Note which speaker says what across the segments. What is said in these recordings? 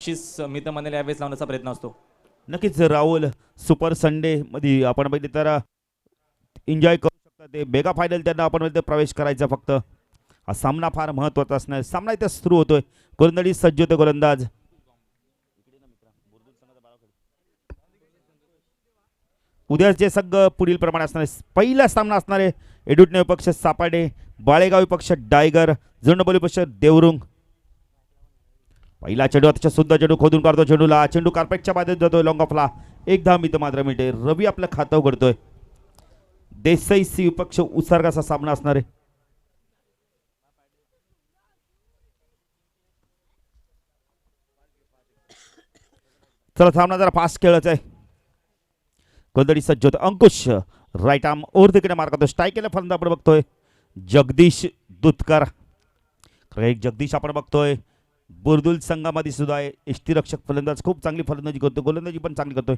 Speaker 1: मी तर म्हणेल यावेळेस लावण्याचा प्रयत्न असतो.
Speaker 2: नक्कीच राहुल, सुपर संडे मध्ये आपण बघितलं तर एन्जॉय करू शकता. ते मेगा फायनल त्यांना आपण बघितलं प्रवेश करायचा. फक्त हा सामना फार महत्त्वाचा असणार. सामना इथे सुरू होतोय. गोलंदाजी सज्ज होते गोलंदाज. उद्याचे संघ पुढील प्रमाणे असणार आहे. पहिला सामना असणार आहे एडुटने विपक्ष सापाडे, बाळेगाव विपक्ष डायगर, जुंडबोली विपक्ष देवरुंग. पहिला चेंडू अतिशय सुंदर चेंडू खोदून काढतो. चेंडूला चेंडू कार्पेटच्या बाजूने जातोय लॉंग ऑफला. एक धाव मित्र मात्र मिळते. रवी आपलं खातं उघडतोय. देसाई सी विपक्ष उत्सर्गाचा सामना असणार आहे. चला सामना जरा फास्ट खेळायचा आहे. गोलंदाजी सज्ज होतं. अंकुश राईट आर्म ओव्हर तिकडे मार करतो. स्ट्राईक केला फलंदाज आपण बघतोय जगदीश दुधकर. एक जगदीश आपण बघतोय बुरदुल संघामध्ये सुद्धा आहे. यष्टीरक्षक फलंदाज, खूप चांगली फलंदाजी करतो. गोलंदाजी पण चांगली करतोय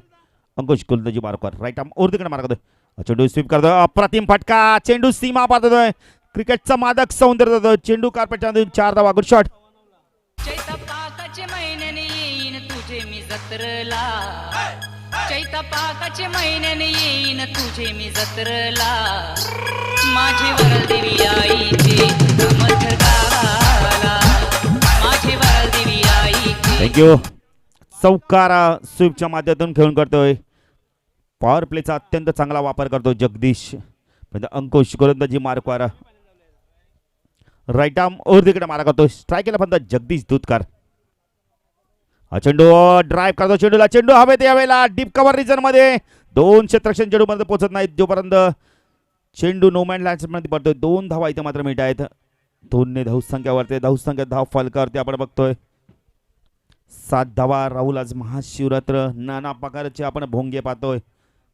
Speaker 2: अंकुश. गोलंदाजी मार्कवर राईट आर्म ओव्हर तिकडे मार करतोय. चेंडू स्वीप करतोय. अप्रतिम फटका. चेंडू सीमा पाहतोय. क्रिकेटचा मादक सौंदर्य जातोय. चेंडू कार्पेटच्या 4 धावा. Good shot.
Speaker 3: चैतपाकाचे महिन्याने येईन तुझे मी जत्रला. चैतपाकाचे महिन्याने येईन तुझे मी जत्रला. माझी वरदेवी आईचे मठ गावाला. माझी वरदेवी आईचे.
Speaker 2: थँक्यू. चौकारा स्वीपच्या माध्यमातून खेळून करतोय. पॉवर प्लेचा अत्यंत चांगला वापर करतो जगदीश. अंकुश गोलंदाजी मार्कवर राईट आर्म ओव्हर तिकडे मारा करतो. स्ट्राईक केला फलंदाज जगदीश दुधकर. हा चेंडू ड्राईव्ह करतो. चेंडूला चेंडू हवेत यावेळेला डीप कव्हर रिजन मध्ये. 2 क्षेत्ररक्षण चेंडू मध्ये पोहोचत नाहीत जोपर्यंत चेंडू नोमॅन लँड मध्ये पडतोय. 2 धावा इथे मात्र मिळत आहेत. 2 धाव संख्यावरती. धाव संख्या धाव फलकावरती आपण बघतोय 7 धावा. राहुल आज महाशिवरात्र नाना प्रकारचे आपण भोंगे पाहतोय.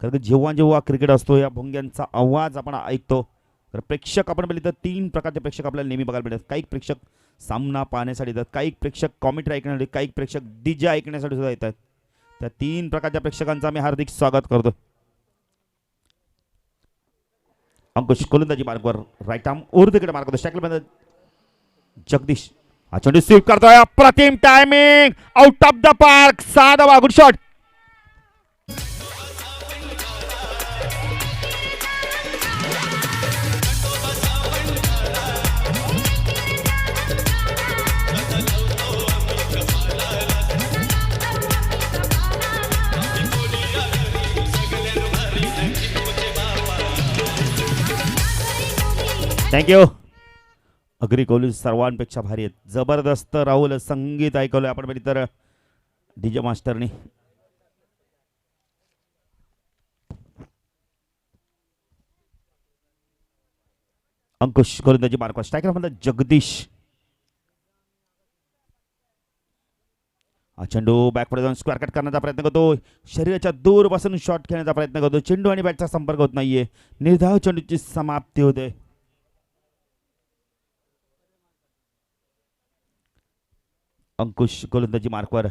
Speaker 2: कारण की जेव्हा जेव्हा क्रिकेट असतो या भोंग्यांचा आवाज आपण ऐकतो. तर प्रेक्षक आपण बघितलं तर 3 प्रकारचे प्रेक्षक आपल्याला नेहमी बघायला मिळतात. काही प्रेक्षक सामना पाहण्यासाठी येतात, काही प्रेक्षक कॉमेंट्री ऐकण्यासाठी, काही प्रेक्षक डीजे ऐकण्यासाठी सुद्धा येतात. त्या 3 प्रकारच्या प्रेक्षकांचं आम्ही हार्दिक स्वागत करतो. अंकुश गोलंदाजी मार्कवर राईट आर्म ओव्हर तिकडे मार्क करतो. शॅकलमध्ये जगदीश. हा चेंडू स्वीप करतोय. अप्रतिम timing. Out of the park. 6 धावा. Good shot. थँक्यू. अग्री कोहली सर्वांपेक्षा भारी आहेत. जबरदस्त राहुल संगीत ऐकवलंय आपण बघितलं तर डीजे मास्टरनी. अंकुश गोलंदाजी मार्कवर स्ट्रायकर म्हणतात जगदीश. हा चेंडू बॅकवर जाऊन स्क्वेअर कट करण्याचा प्रयत्न करतो. शरीराच्या दूर बसून शॉट खेळण्याचा प्रयत्न करतो. चेंडू आणि बॅटचा संपर्क होत नाहीये. निर्धाव चेंडूची समाप्ती होते. अंकुश गोलंदाजी मार्कवर.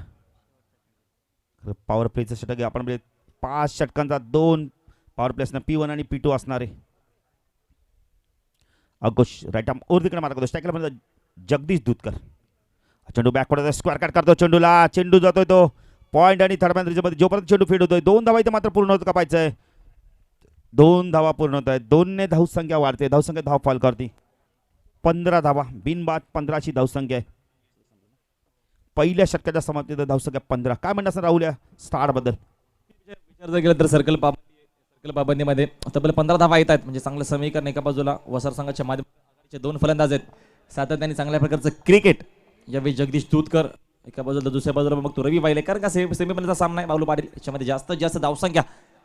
Speaker 2: पॉवर प्लेचं षटक आपण 5 षटकांचा 2 पॉवर प्लेसनं P1 आणि P2 असणार आहे. अंकुश राईट आर्म ओव्हर तिकडे मार्क करतो. स्ट्राईकला म्हणतात जगदीश दुधकर. चेंडू बॅकवर स्क्वेअर कट करतो. चेंडूला चेंडू जातोय तो पॉईंट आणि थर्ड मॅन मध्ये जोपर्यंत चेंडू फेड होतोय. 2 धावा इथे मात्र पूर्ण होत कापायचं आहे. 2 धावा पूर्ण होत आहेत. 2ने धाव संख्या वाढते. धाव संख्या धाव फॉल करते. 15 धावा बिनबाद 15ची धाव संख्या आहे. पहिल्या षटकाच्या समाप्तीत धावसंख्या 15. काय म्हणणार सर राहुल या स्टार बद्दल?
Speaker 1: विचार जर केला तर सर्कल पाबंदीमध्ये तब्बल 15 धावा येत आहेत. म्हणजे चांगलं समीकरण. एका बाजूला वसर संघाच्या माध्यमाचे 2 फलंदाज आहेत. सातत्याने चांगल्या प्रकारचं क्रिकेट यावेळी जगदीश दूधकर एका बाजूला, दुसऱ्या बाजूला बघतो रवी वायले. कारण का सेमीफायनलचा सामना आहे. बाबलू पाटील याच्यामध्ये जास्तीत जास्त धावसंख्या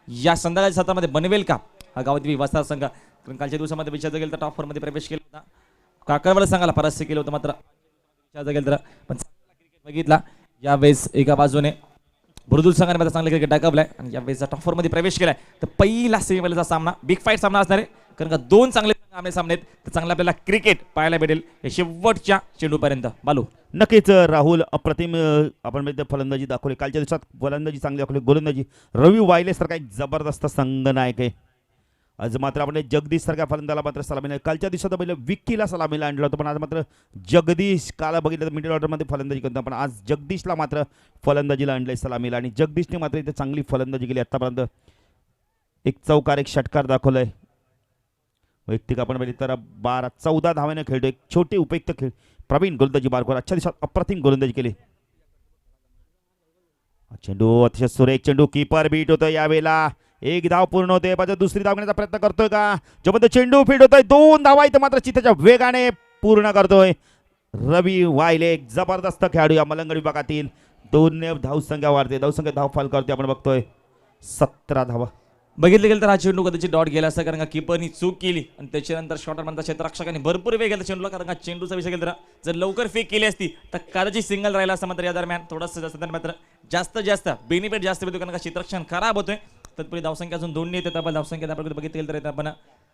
Speaker 1: या संघाच्या सत्रामध्ये बनवेल का हा गावातील वसार संघ? कारण कालच्या दिवसामध्ये विचार जर गेला तर टॉप 4 मध्ये प्रवेश केला होता. काकळवाडा संघाला परास्त केलं होतं. मात्र विचार जर गेला तर पण बघितला यावेळेस एका बाजूने बुरदुल संघाने चांगले क्रिकेट दाखवलाय आणि यावेळेस टॉप 4 मध्ये प्रवेश केलाय. तर पहिला सेमीफायनलचा सामना बिग फाईट सामना असणार आहे. कारण का 2 चांगले आमने सामने आहेत. तर चांगलं आपल्याला क्रिकेट पाहायला भेटेल या शेवटच्या चेंडूपर्यंत. बालू.
Speaker 2: नक्कीच राहुल अप्रतिम आपण फलंदाजी दाखवली. कालच्या दिवसात फलंदाजी चांगली दाखवली. गोलंदाजी रवी वायले सारखा एक जबरदस्त संघनायक आहे. आज मात्र आपण जगदीश सारख्या फलंदाला मात्र सलामीला, कालच्या दिवसात पहिले विक्कीला सलामीला आणलं होतं, पण आज मात्र जगदीश, काल बघितलं तर मिडल ऑर्डरमध्ये फलंदाजी करतो, पण आज जगदीशला मात्र फलंदाजीला आणलंय सलामीला आणि जगदीशने मात्र इथे चांगली फलंदाजी केली आतापर्यंत. एक चौकार एक षटकार दाखवलाय. वैयक्तिक आपण बघितलं तर 14 धावाने खेळतो. एक छोटी उपयुक्त खेळ प्रवीण गोलंदाजी बारकोर आजच्या दिवसात अप्रतिम गोलंदाजी केली. चेंडू अतिशय सुरेख चेंडू, कीपर बीट होतोय यावेळेला. एक धाव पूर्ण होते, पाहिजे दुसरी धाव घेण्याचा प्रयत्न करतोय का, जोपर्यंत चेंडू फीट होतोय 2 धावा इथं मात्र चित्ताच्या वेगाने पूर्ण करतोय रवी वायले. एक जबरदस्त खेळाडू या मलंगड विभागातील. 2 धावसंख्या वाढते, धावसंख्या धाव फाल करते आपण बघतोय 17 धावा.
Speaker 1: बघितलं गेलं तर हा चेंडू कदाचित डॉट गेला असता, कारण का कीपरनी चूक केली आणि त्याच्यानंतर शॉर्टर म्हणता क्षेत्ररक्षकांनी भरपूर वेग गेला चेंडूला, कारण का चेंडूचा विषय केला तर जर लवकर फेक केली असती तर कदाचित सिंगल राहिला असता. मात्र या दरम्यान थोडंसं जास्त बेनिफिट जास्त भेटतो, कारण का क्षेत्ररक्षण खराब होतोय. तत्पूर्वी धावसंख्या अजून 2 येते, आपण धावसंख्या आपण बघितलं गेलं तर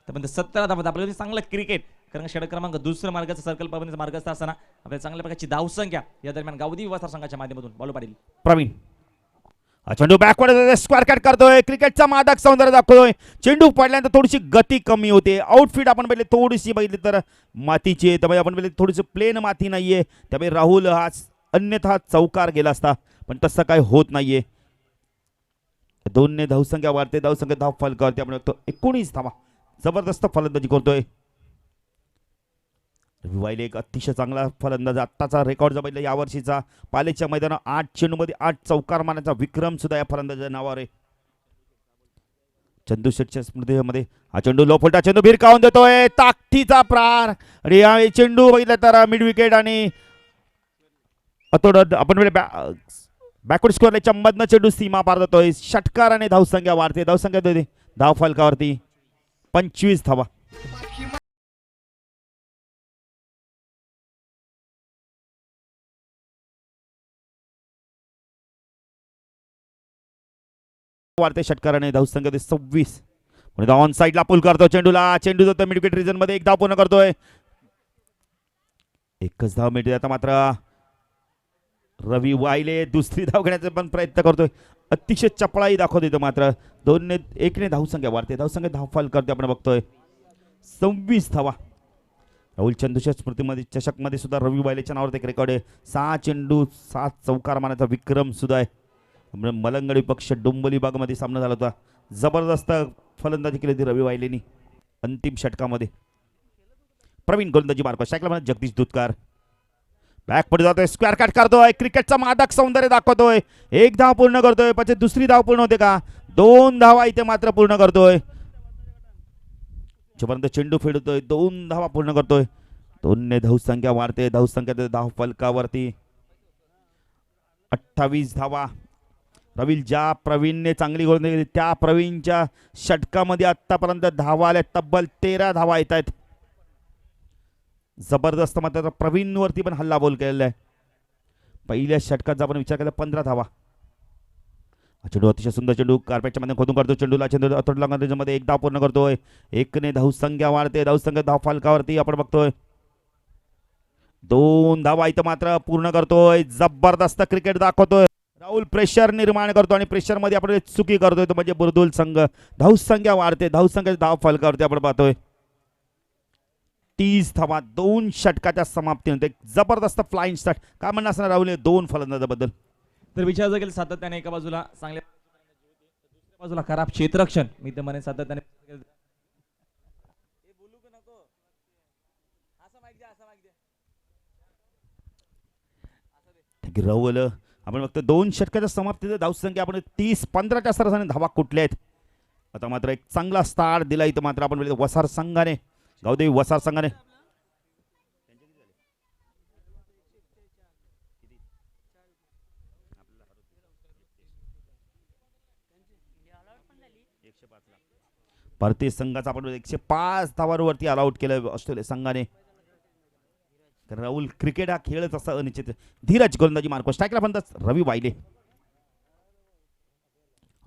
Speaker 1: आपण 17 धावा. आपल्याला चांगलं क्रिकेट, कारण षटक क्रमांक दुसरं मार्गाचा सर्कल पाबंदीचा मार्गस्थ असताना आपल्याला चांगल्या प्रकारची धावसंख्या या दरम्यान गावदी विभाग संघाच्या माध्यमातून बालू पाटील.
Speaker 2: प्रवीण चेंडू बॅकवर्ड स्क्वेअर कट करतोय, क्रिकेटचा मादक सौंदर्य दाखवतोय. चेंडू पडल्यानंतर थोडीशी गती कमी होते. आउटफिट आपण पहिले थोडीशी बघितली तर मातीची, त्यामुळे आपण पहिले थोडीशी प्लेन माती नाहीये, त्यामुळे राहुल हा अन्यथा चौकार गेला असता, पण तसं काय होत नाहीये. 2 धावसंख्या वाढते, धावसंख्या धाव फल करते. आपण बघतो 19 धावा. जबरदस्त फलंदाजी करतोय वाहिले. एक अतिशय चांगला फलंदाज. आत्ताचा रेकॉर्ड जर बघितलं यावर्षीचा पालेच्या मैदानात 8 चेंडूमध्ये 8 चौकार मारण्याचा विक्रम सुद्धा या फलंदाजाच्या नावावर आहे. चंदू शेटच्या स्मृतीमध्ये हा चेंडू लो फुलटा चेंडू भिरकावून देतोय, ताकदीचा प्रार. आणि या चेंडू बघितलं तर मिड विकेट आणि आपण बॅकवर्ड स्कोअरच्या मधनं चेंडू सीमा पार जातोय. षटकाराने धावसंख्या वाढते, धावसंख्या देते धाव फलकावरती 25 धावा. वाढते षटकाराने धावसंख्या 26. ऑन साईडला पुल करतो चेंडूला, चेंडू जातो मिड विकेट रिजन मध्ये. एक धाव पूर्ण करतोय, एकच धाव मिळते. आता मात्र रवी वायले दुसरी धाव घेण्याचा पण प्रयत्न करतोय. अतिशय चपळाई दाखवतोय तो मात्र. 2-1 धावसंख्या वाढते, धावसंख्या धावफल करते आपण बघतोय 26 धावा. राहुल चंदूच्या स्मृतीमध्ये चषकमध्ये सुद्धा रवी वायलेच्या नावावर एक रेकॉर्ड आहे. 6 चेंडू 7 चौकार मारण्याचा विक्रम सुद्धा आहे. मलंगडी पक्ष डोंबली बागमध्ये सामना झाला होता. जबरदस्त फलंदाजी केली होती रवी वायलेनी अंतिम षटकामध्ये. प्रवीण गोलंदाजी मार्क शायकला जगदीश दुधकार बॅक पुढे जातोय, स्क्वेअर कट करतोय, क्रिकेटचा मादक सौंदर्य दाखवतोय. एक धाव पूर्ण करतोय, पाहिजे दुसरी धाव पूर्ण होते का, 2 धावा इथे मात्र पूर्ण करतोय. जोपर्यंत चेंडू फेडतोय 2 धावा पूर्ण करतोय. 2 धावसंख्या वाढते, धावसंख्या धाव फलकावरती 28 धावा. रवी ज्या प्रवीणने चांगली गोलंदाजी केली त्या प्रवीणच्या षटकामध्ये आतापर्यंत धावा आल्या तब्बल 13 धावा येत आहेत. जबरदस्त मात्र प्रवीणवरती पण हल्ला बोल केलेला आहे. पहिल्या षटकाचा आपण विचार केला 15 धावा. चेंडू अतिशय सुंदर चेंडू कार्पेटच्या मध्ये खोदून करतो चेंडूला. चेंडू अतोडमध्ये 1 धाव पूर्ण करतोय. 1 धावसंख्या वाढते, धावसंख्या धाव फलकावरती आपण बघतोय 2 धावा इथं मात्र पूर्ण करतोय. जबरदस्त क्रिकेट दाखवतोय राहुल. प्रेशर निर्माण करतो आणि प्रेशर मध्ये आपण चुकी करतोय तो म्हणजे बुरदुल संघ. धावसंख्या वाढते, धावसंख्या धाव फलकावरती आपण पाहतोय 30 धावा. 2 षटकाच्या समाप्तीनंतर एक जबरदस्त फ्लाइंग स्टार्ट. काय म्हणणं असणार राहुल 2 फलंदाजाबद्दल?
Speaker 1: तर विचार जर केला सातत्याने एका बाजूला चांगल्या दुसऱ्या बाजूला खराब क्षेत्ररक्षण. मी तर म्हणे सातत्याने
Speaker 2: राहुल आपण बघतो 2 षटकाच्या समाप्तीचं धावसंख्या आपण 30-15च्या सरासरीने धावा कुठल्या आहेत. आता मात्र एक चांगला स्टार्ट दिला इथं मात्र आपण वसार संघाने, गावदेवी वसार संघाने. भारतीय संघाचा आपण 105 धावांवरती ऑल आउट केलं ऑस्ट्रेलिया संघाने. राहुल क्रिकेट हा खेळच असा अनिश्चित. धीरज गोलंदाजी मार्को स्ट्राईकला म्हणतात रवी वायले.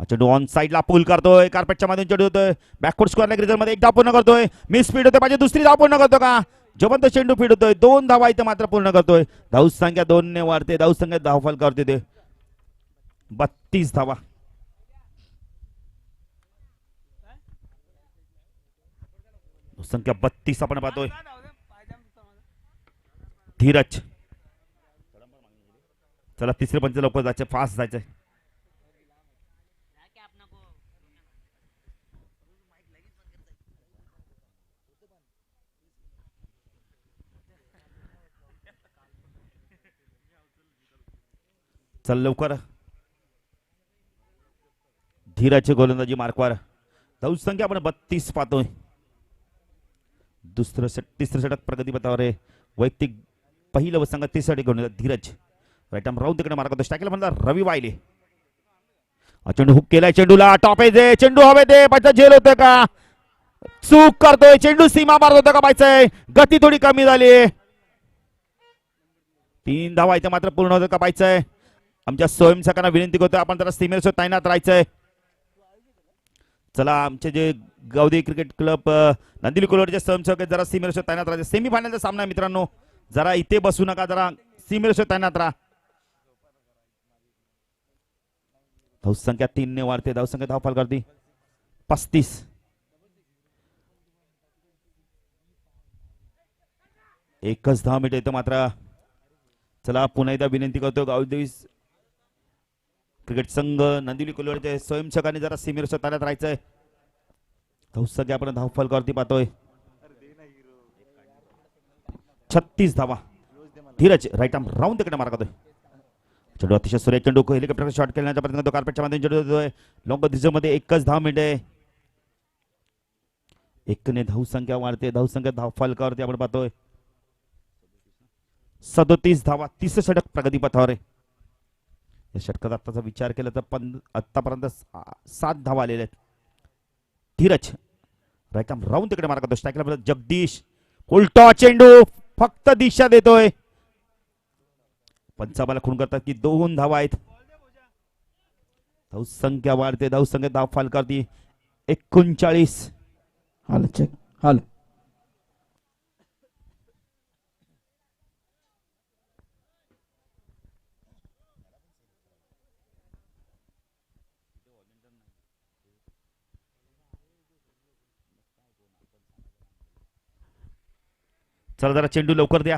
Speaker 2: चेंडू ऑन साईडला पुल करतोय, कार्पेटच्या मध्ये चेंडू होतोय, बॅकवर्ड स्क्वेअर लेग रिजन मध्ये 1 धाव पूर्ण करतोय. मिस स्पीड होते पाहिजे दुसरी धाव पूर्ण करतो का, जोपर्यंत चेंडू फीड होतोय 2 धावा इथे मात्र पूर्ण करतोय. धावसंख्या 2 ने वाढते, धावसंख्या धाव फलकावरती ते 32 धावा. संख्या 32 आपण पाहतोय. धीरज, चला तिसरे पंच लवकर जायचं, फास्ट जायचंय. चल लवकर. धीराची गोलंदाजी मार्कवर. धाव संख्या आपण 32 पाहतोय. तिसरं षटक प्रगती पथावर आहे. वैयक्तिक पहिलं व संघ तिसऱ्यासाठी घेऊन येतात धीरज. राईट आर्म राऊंड तिकडे मार्क स्ट्राईकला म्हणला रवी वायले. चेंडू हुक केलाय, चेंडूला टॉप आहे, चेंडू हवे ते पाहिजे, झेल होते का, चूक करतोय, चेंडू सीमा मारत होता का पाहिजे, गती थोडी कमी झाली. 3 धावा इथे मात्र पूर्ण होतं का पाहिजे. आमच्या स्वयंसेवकांना विनंती करतोय आपण जरा सीमेवर तैनात राहायचंय. चला आमचे जे गावदी क्रिकेट क्लब नंदिनी कोलवाडचे स्वयंसेवक आहेत, जरा सीमेवर तैनात राहायचे. सेमीफायनलचा सामना आहे मित्रांनो, जरा इथे बसू नका, जरा सीमेवर तैनात राहा. धावसंख्या 3 ने वाढते. धावसंख्या धावफल करते 35. एकच धाव मिळते इथं मात्र. चला पुन्हा एकदा विनंती करतो गावदेवी क्रिकेट संघ नंदिनी कोलवाडचे स्वयंसेवकांनी जरा सीमेवर तैनात राहायचंय. धावसंख्या आपण धावफल करते पाहतोय 36 धावा. धीरज राईट आर्म राऊंड तिकडे मारा करतोय. चेंडू अतिशय सुरेख चेंडू, हेलिकॉप्टर शॉट खेळण्याचा प्रयत्न करतो. कार्पेटच्या माध्यमातून चेंडू देतोय लॉंग दिशेमध्ये. एकच धाव मिळते. 1 ने धावसंख्या वाढते. धावसंख्या धावफल करते आपण पाहतोय 37 धावा. तिसरं षटक प्रगती पथावर आहे. या षटकात आताचा विचार केला तर आतापर्यंत 7 धावा आलेल्या आहेत. धीरज राईट आर्म राऊंड तिकडे मारा करतो. स्ट्राईकला जगदीश, उलटा चेंडू, फक्त दिशा देतोय. पंचाबाला खून करतात की 2 धावा आहेत. धावसंख्या वाढते. धावसंख्या धावफल करते 39.
Speaker 1: हाल चेक हाल.
Speaker 2: चला जरा चेंडू लवकर द्या.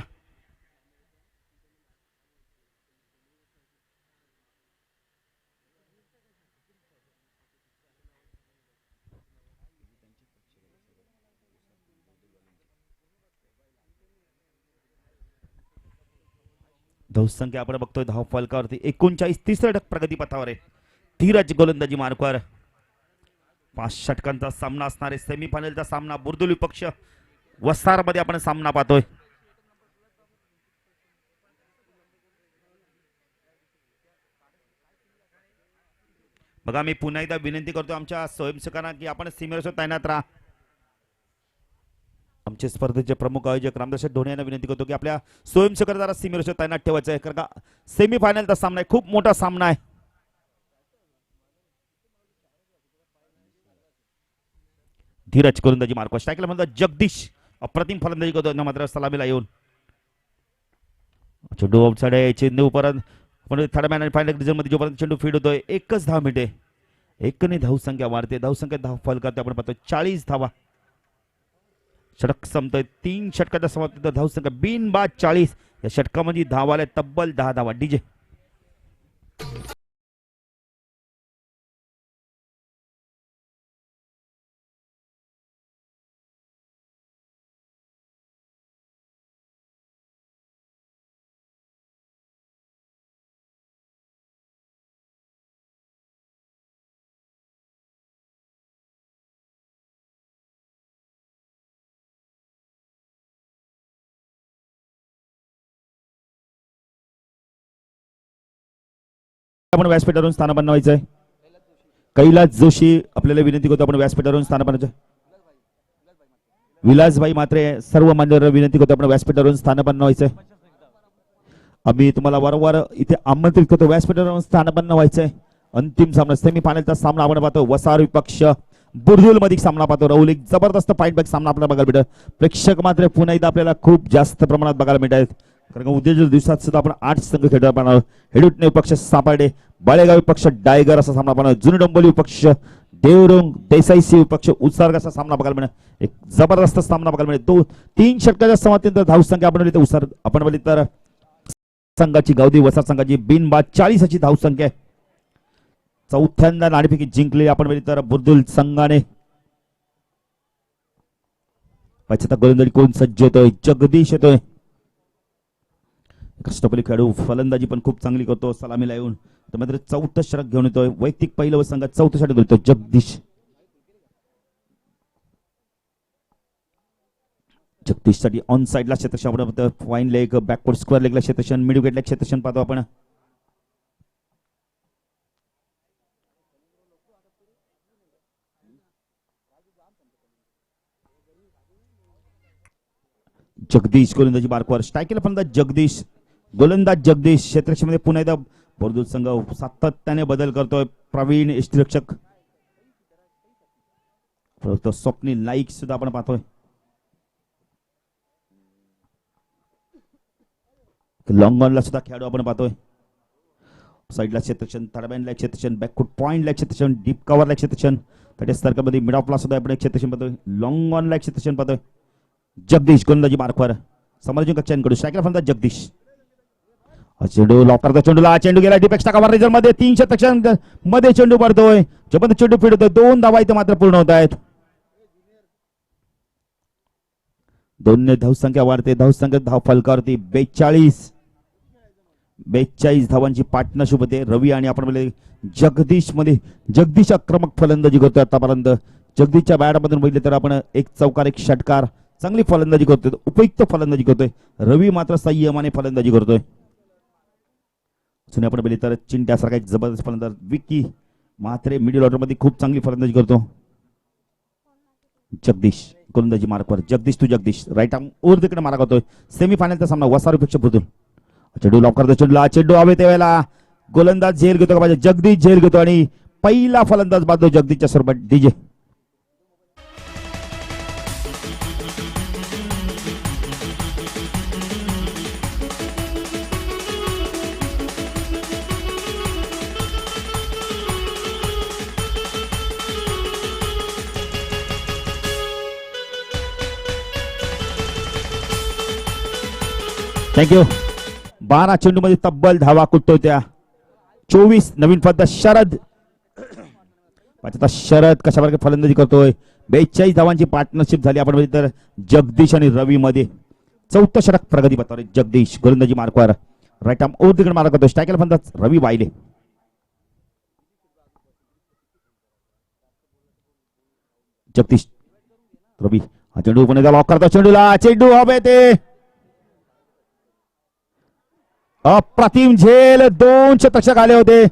Speaker 2: धावसंख्या आपण बघतोय धाव फलकावरती 39. तिसरं षटक प्रगती पथावर आहे. धीरज गोलंदाजी मार्कवर. 5 षटकांचा सामना असणार आहे. सेमीफायनलचा सामना बुर्दुली पक्ष वसार मध्ये आपण सामना पाहतोय. बघा मी पुन्हा एकदा विनंती करतो आमच्या स्वयंसेवकांना की आपण सीमेवर तैनात राहा. आमचे स्पर्धेचे प्रमुख आयोजक रामदास ढोणे यांना विनंती करतो की आपल्या स्वयंसेवकांना जरा सीमेवर तैनात ठेवायचं आहे, कारण का सेमीफायनलचा सामना आहे, खूप मोठा सामना आहे. धीरज गोलंदाजी मार्क स्ट्राईकला म्हणतात जगदीश अप्रतिम फलंदाजी करतो मात्र सलामीला येऊन. चेंडू आउटसाइड आहे. चेंडू परत पण थर्ड मॅन आणि फायनल डिझाईन मध्ये जोपर्यंत चेंडू फीड होतोय 1च धाव मिळते. 1 ने धावसंख्या वाढते. धावसंख्या धाव फल करते आपण पाहतो 40 धावा. षटक संपतोय. 3 षटकाच्या समाप्तीत धावसंख्या बिनबाद 40. या षटकामध्ये धावाले तब्बल 10 धावा. डीजे आपण व्यासपीठावरून स्थानापन्न व्हायचंय. कैलास जोशी आपल्याला विनंती करतो आपण व्यासपीठावरून स्थानापन्न. विलासभाई मात्रे सर्व मान्यवर विनंती करतो आपण व्यासपीठावरून स्थानापन्न व्हायचंय. आम्ही तुम्हाला वारंवार इथे आमंत्रित करतो व्यासपीठावरून स्थानापन्न व्हायचंय. अंतिम सामना सेमीफायनलचा सामना आपण पाहतो. वसार विपक्ष बुर्दुल मध्ये सामना पाहतो. राहुल एक जबरदस्त फाईट बॅक सामना आपल्याला बघायला मिळत. प्रेक्षक मात्र पुन्हा एकदा आपल्याला खूप जास्त प्रमाणात बघायला मिळत आहेत. कारण का उद्याच्या दिवसात सुद्धा आपण 8 संघ खेळणार आपण आहोत. हेडुटणे विपक्ष सापाडे, बाळेगाव विपक्ष डायगर असा सामना आपण जुनी डोंबोली विपक्ष देवरंग देसाईसी विपक्ष उत्सर्ग असा सामना बघायला मिळेल. एक जबरदस्त सामना बघायला मिळेल. 3 षटकाच्या समाप्तीनंतर धावसंख्या आपण बघितली उत्सर्ग आपण बघितली तर संघाची गावदी वसार संघाची बिनबाद 40 अशी धावसंख्या आहे. चौथ्यांदा नाणेफेकी जिंकली आपण बघितली तर बुर्दुल संघाने. पाचता गोलंदाजी कोण सज्ज होतोय? जगदीश येतोय. कष्टपली खेळाडू फलंदाजी पण खूप चांगली करतो सलामीला येऊन. तर मात्र 4थं षटक घेऊन येतोय. वैयक्तिक पहिलं संघात 4थं षटक घेऊन येतोय जगदीश. जगदीश साठी ऑन साइडला क्षेत्रक्षण आपण फाईन लेग बॅकवर्ड स्क्वेअर लेगला क्षेत्रक्षण मिड विकेटला क्षेत्रक्षण पाहतो आपण. जगदीश गोलंदाजी मार्कवर स्ट्राईकला फलंदाज जगदीश गोलंदाज जगदीश क्षेत्रक्षेत्रामध्ये पुन्हा एकदा बुर्दुल संघ सातत्याने बदल करतोय. प्रवीण यष्टीरक्षक स्वप्नील नाईक सुद्धा आपण पाहतोय. लॉंग ऑनला सुद्धा खेळाडू आपण पाहतोय. साईडला क्षेत्रक्षण थर्डबॅनला क्षेत्रक्षण बॅकफूट पॉइंटला क्षेत्रक्षण डीप कव्हरला क्षेत्रक्षण तटे सर्कलमध्ये मिड ऑफला सुद्धा आपण क्षेत्रक्षण पाहतोय. लॉंग ऑनला क्षेत्रक्षण पाहतोय. जगदीश गोलंदाजी मार्कवर समालोचन कक्षांकडून स्ट्राईकला फलंदाज जगदीश. चेंडू लॉकरचा चेंडूला चेंडू गेला डीप एक्स्ट्रा कव्हर रिझन मध्ये 3 क्षेत्रक्षण मध्ये चेंडू पडतोय. जबरदस्त चेंडू फिट होतोय. 2 धावा इथे मात्र पूर्ण होत आहेत. 2 धावसंख्या वाढते. धावसंख्या धाव फलकावरती 42 धावांची पार्टनरशिप होते रवी आणि आपण म्हणजे जगदीश मध्ये. जगदीश आक्रमक फलंदाजी करतोय आतापर्यंत. जगदीशच्या बॅटमधून बघितले तर आपण एक चौकार एक षटकार चांगली फलंदाजी करतोय. उपयुक्त फलंदाजी करतोय. रवी मात्र संयमाने फलंदाजी करतोय. आपण बघितले तर चिंट्यासारखा एक जबरदस्त फलंदाज विकी म्हात्रे मिडल ऑर्डर मध्ये खूप चांगली फलंदाजी करतो. जगदीश गोलंदाजी मार्कवर जगदीश तू जगदीश राईट आर्म ओव्हर तिकडे मारा करतोय. सेमीफायनलचा सामना वसारूपेक्षा बुर्दुल. चेंडू लॉक करतो. चेंडूला चेंडू हवे त्यावेळेला गोलंदाज झेल घेतो का पाहिजे. जगदीश झेल घेतो आणि पहिला फलंदाज बांधतो जगदीशच्या स्वरूपात डीजे. थँक्यू. 12 चेंडू मध्ये तब्बल धावा कुठतो त्या 24. नवीन फलंदाज शरद. शरद कशा प्रकारे फलंदाजी करतोय. 42 धावांची पार्टनरशिप झाली आपण बघितलं तर जगदीश आणि रवी मध्ये. 4थं षटक प्रगती पथावर जगदीश गोलंदाजी मार्कवर राईट आर्म ओव्हर तिकडे मारा करतोय. स्ट्राईकला फलंदाज रवी वायले. जगदीश रवी हा चेंडू पुन्हा लॉक करतो. चेंडूला चेंडू हवे ते अप्रतिम झेल. 2 क्षेत्रक्षक आले होते.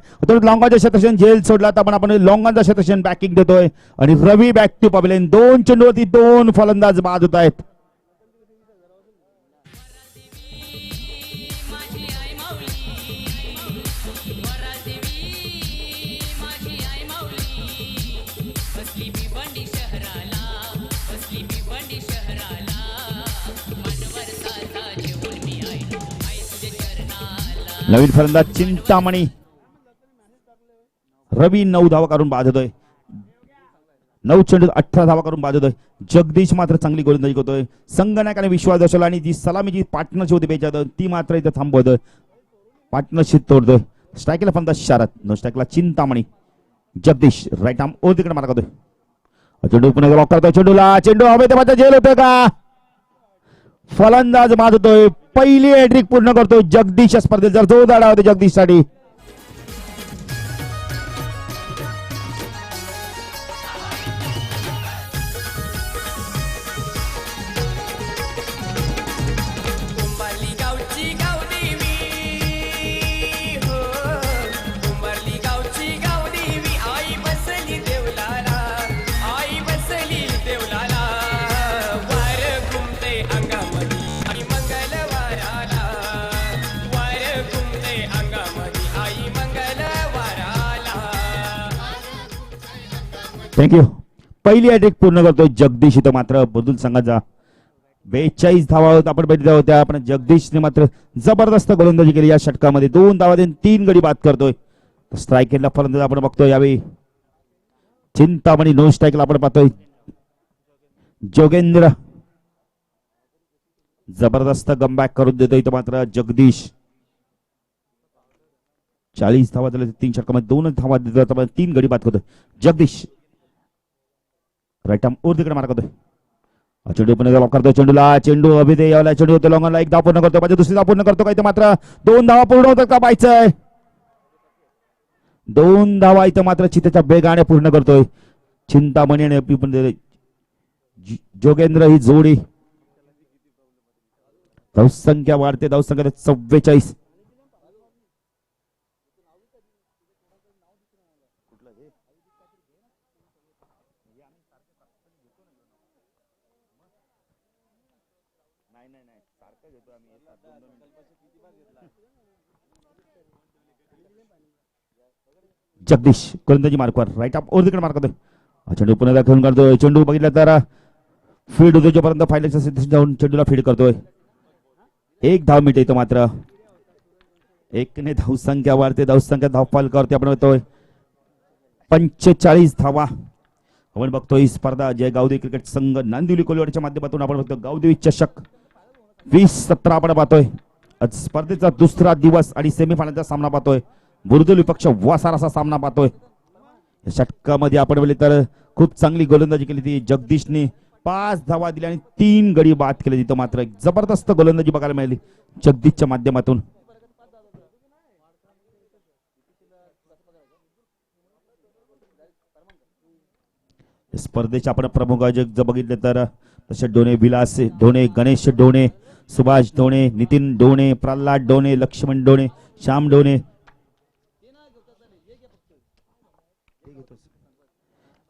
Speaker 2: लॉंगाच्या क्षेत्रक्षण झेल सोडला तर आपण लॉंगाचा क्षेत्रक्षण बॅकिंग देतोय आणि रवी बॅक टू पबलेन. 2 चेंडूवरती 2 फलंदाज बाद होत आहेत. नवीन फलंदाज चिंतामणी. रवी 9 धावा करून बाद होतोय. 9 चेंडू 18 धावा करून बाद होतोय. जगदीश मात्र चांगली गोलंदाजी करतोय. संघनायकाने विश्वास दर्शवला आणि जी सलामीची पार्टनरशिप होती बेचार ती मात्र इथे थांबवतोय. पार्टनरशिप तोडतोय. स्ट्राईकला फलंदाज शरद. नो स्ट्राईकला Chintamani. Jagdish right arm over तिकडे मारा करतोय. चेंडू पुन्हा लॉक करतोय. चेंडूला चेंडू हवे ते मात्र झेल होतोय का. फलंदाज बाद होतोय. पहिली हॅट्रिक पूर्ण करतोय जगदीश. स्पर्धेत जर जोरदार होते जगदीश साठी. थँक्यू. पहिली हॅट्रिक पूर्ण करतोय जगदीश. इथं मात्र बुर्दुल संघाचा 42 धावा आपण भेटल्या होत्या. आपण जगदीशने मात्र जबरदस्त गोलंदाजी केली या षटकामध्ये. 2 धावा देऊन 3 गडी बाद करतोय. स्ट्रायकरला फलंदाज आपण बघतोय यावेळी चिंतामणी. नो स्ट्राईकला आपण पाहतोय जोगेंद्र. जबरदस्त कमबॅक करून देतोय इथं मात्र जगदीश. 40 धावा दिल्या 3 षटकामध्ये 2 धावा देतोय. 3 गडी बाद करतोय जगदीश. राईट आर्म ओर तिकडे मार करतोय. चेंडू पुन्हा लॉक करतोय. चेंडूला चेंडू अभिदे यावला. चेंडू होतो लॉंगला. 1 धाव पूर्ण करतो. पाहिजे दुसरी धाव पूर्ण करतो. काय मात्र 2 धावा पूर्ण होतात का पाहायचंय. 2 धावा इथं मात्र चितेच्या बेगाने पूर्ण करतोय चिंतामणी आणि जोगेंद्र ही जोडी. धावसंख्या वाढते. धावसंख्या 44. जगदीश गोलंदाजी मार्कवर. राईट आर्म ओर तिकडे मार करतोय. चेंडू पुन्हा घेऊन काढतोय. चेंडू बघितला तर फीड होतो जोपर्यंत फायनलच्या स्थितीत जाऊन चेंडूला फीड करतोय. 1 धाव मिळते इथं मात्र. 1 ने धावसंख्या वाढते. धावसंख्या धावफल करते. आपण बघतोय 45 धावा. आपण बघतोय ही स्पर्धा जय गावदेवी क्रिकेट संघ नांदिवली कोलवाडीच्या माध्यमातून आपण बघतो गावदेवी चषक 2017 आपण पाहतोय. आज स्पर्धेचा दुसरा दिवस आणि सेमीफायनलचा सामना पाहतोय. बुर्दुल विपक्ष वासार असा सामना पाहतोय. षटकामध्ये आपण बोलले तर खूप चांगली गोलंदाजी केली ती जगदीशने. 5 धावा दिल्या आणि 3 गडी बाद केले. तिथं मात्र एक जबरदस्त गोलंदाजी बघायला मिळाली जगदीशच्या माध्यमातून. स्पर्धेचे आपण प्रमुख आयोजक जर बघितले तर तसे डोणे विलास डोणे, गणेश डोणे, सुभाष डोणे, नितीन डोणे, प्रल्हाद डोणे, लक्ष्मण डोणे, श्याम डोणे.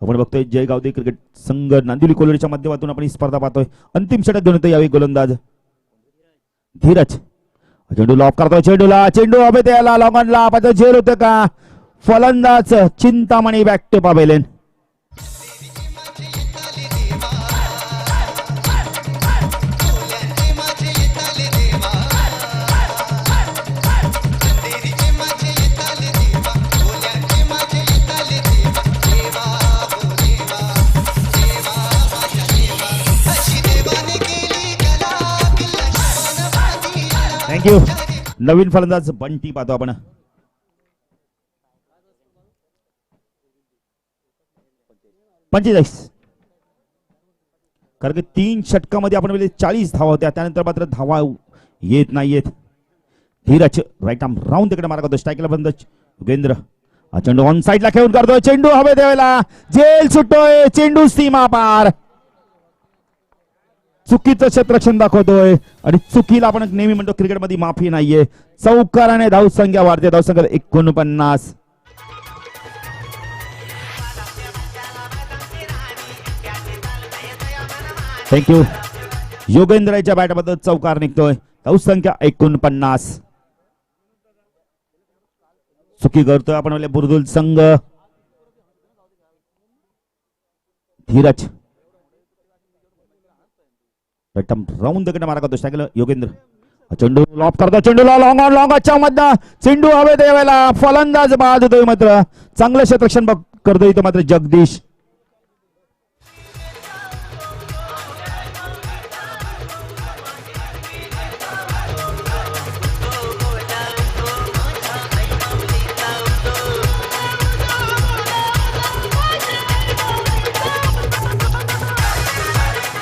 Speaker 2: आपण बघतोय जय गावदेवी क्रिकेट संघ नांदिवली कोलवाडीच्या माध्यमातून आपण ही स्पर्धा पाहतोय. अंतिम षटक घेऊन येतो यावेळी गोलंदाज धीरज. चेंडू लॉक करतोय. चेंडूला चेंडू हवे त्याला लॉंगनला पाहिजे. झेल होतं का फलंदाज Chintamani. Back to pavilion. Thank you. नवीन फलंदाज बंटी पाहतो आपण. पंचेचाळीस. कारण की 3 षटकामध्ये आपण 40 धावा होत्या. त्यानंतर मात्र धावा येत नाहीयेत. धीरज राईट आर्म राऊंड तिकडे मारा करतो. स्ट्राईकला बंद योगेंद्र. चेंडू ऑन साईडला खेळून काढतोय. चेंडू हवे द्यायला जेल सुटतोय. चेंडू सीमा पार. चुकीचं क्षेत्ररक्षण दाखवतोय आणि चुकीला आपण नेहमी म्हणतो क्रिकेटमध्ये माफी नाहीये. चौकाराने धावसंख्या वाढते. धावसंख्या 49. थँक्यू. योगेंद्रच्या बॅटमध्ये चौकार निघतोय. धावसंख्या 49. चुकी करतोय आपण आपल्या बुर्दुल संघ. धीरज राऊंड तिकडे मारा करतो. स्ट्राईकला योगेंद्र. चेंडू लॉक करतो. चेंडूला लॉंग ऑन लॉंगच्या मधनं चेंडू हवे द्यायला फलंदाज बाद होतोय. मात्र चांगलं क्षेत्ररक्षण करतोय इथं मात्र जगदीश.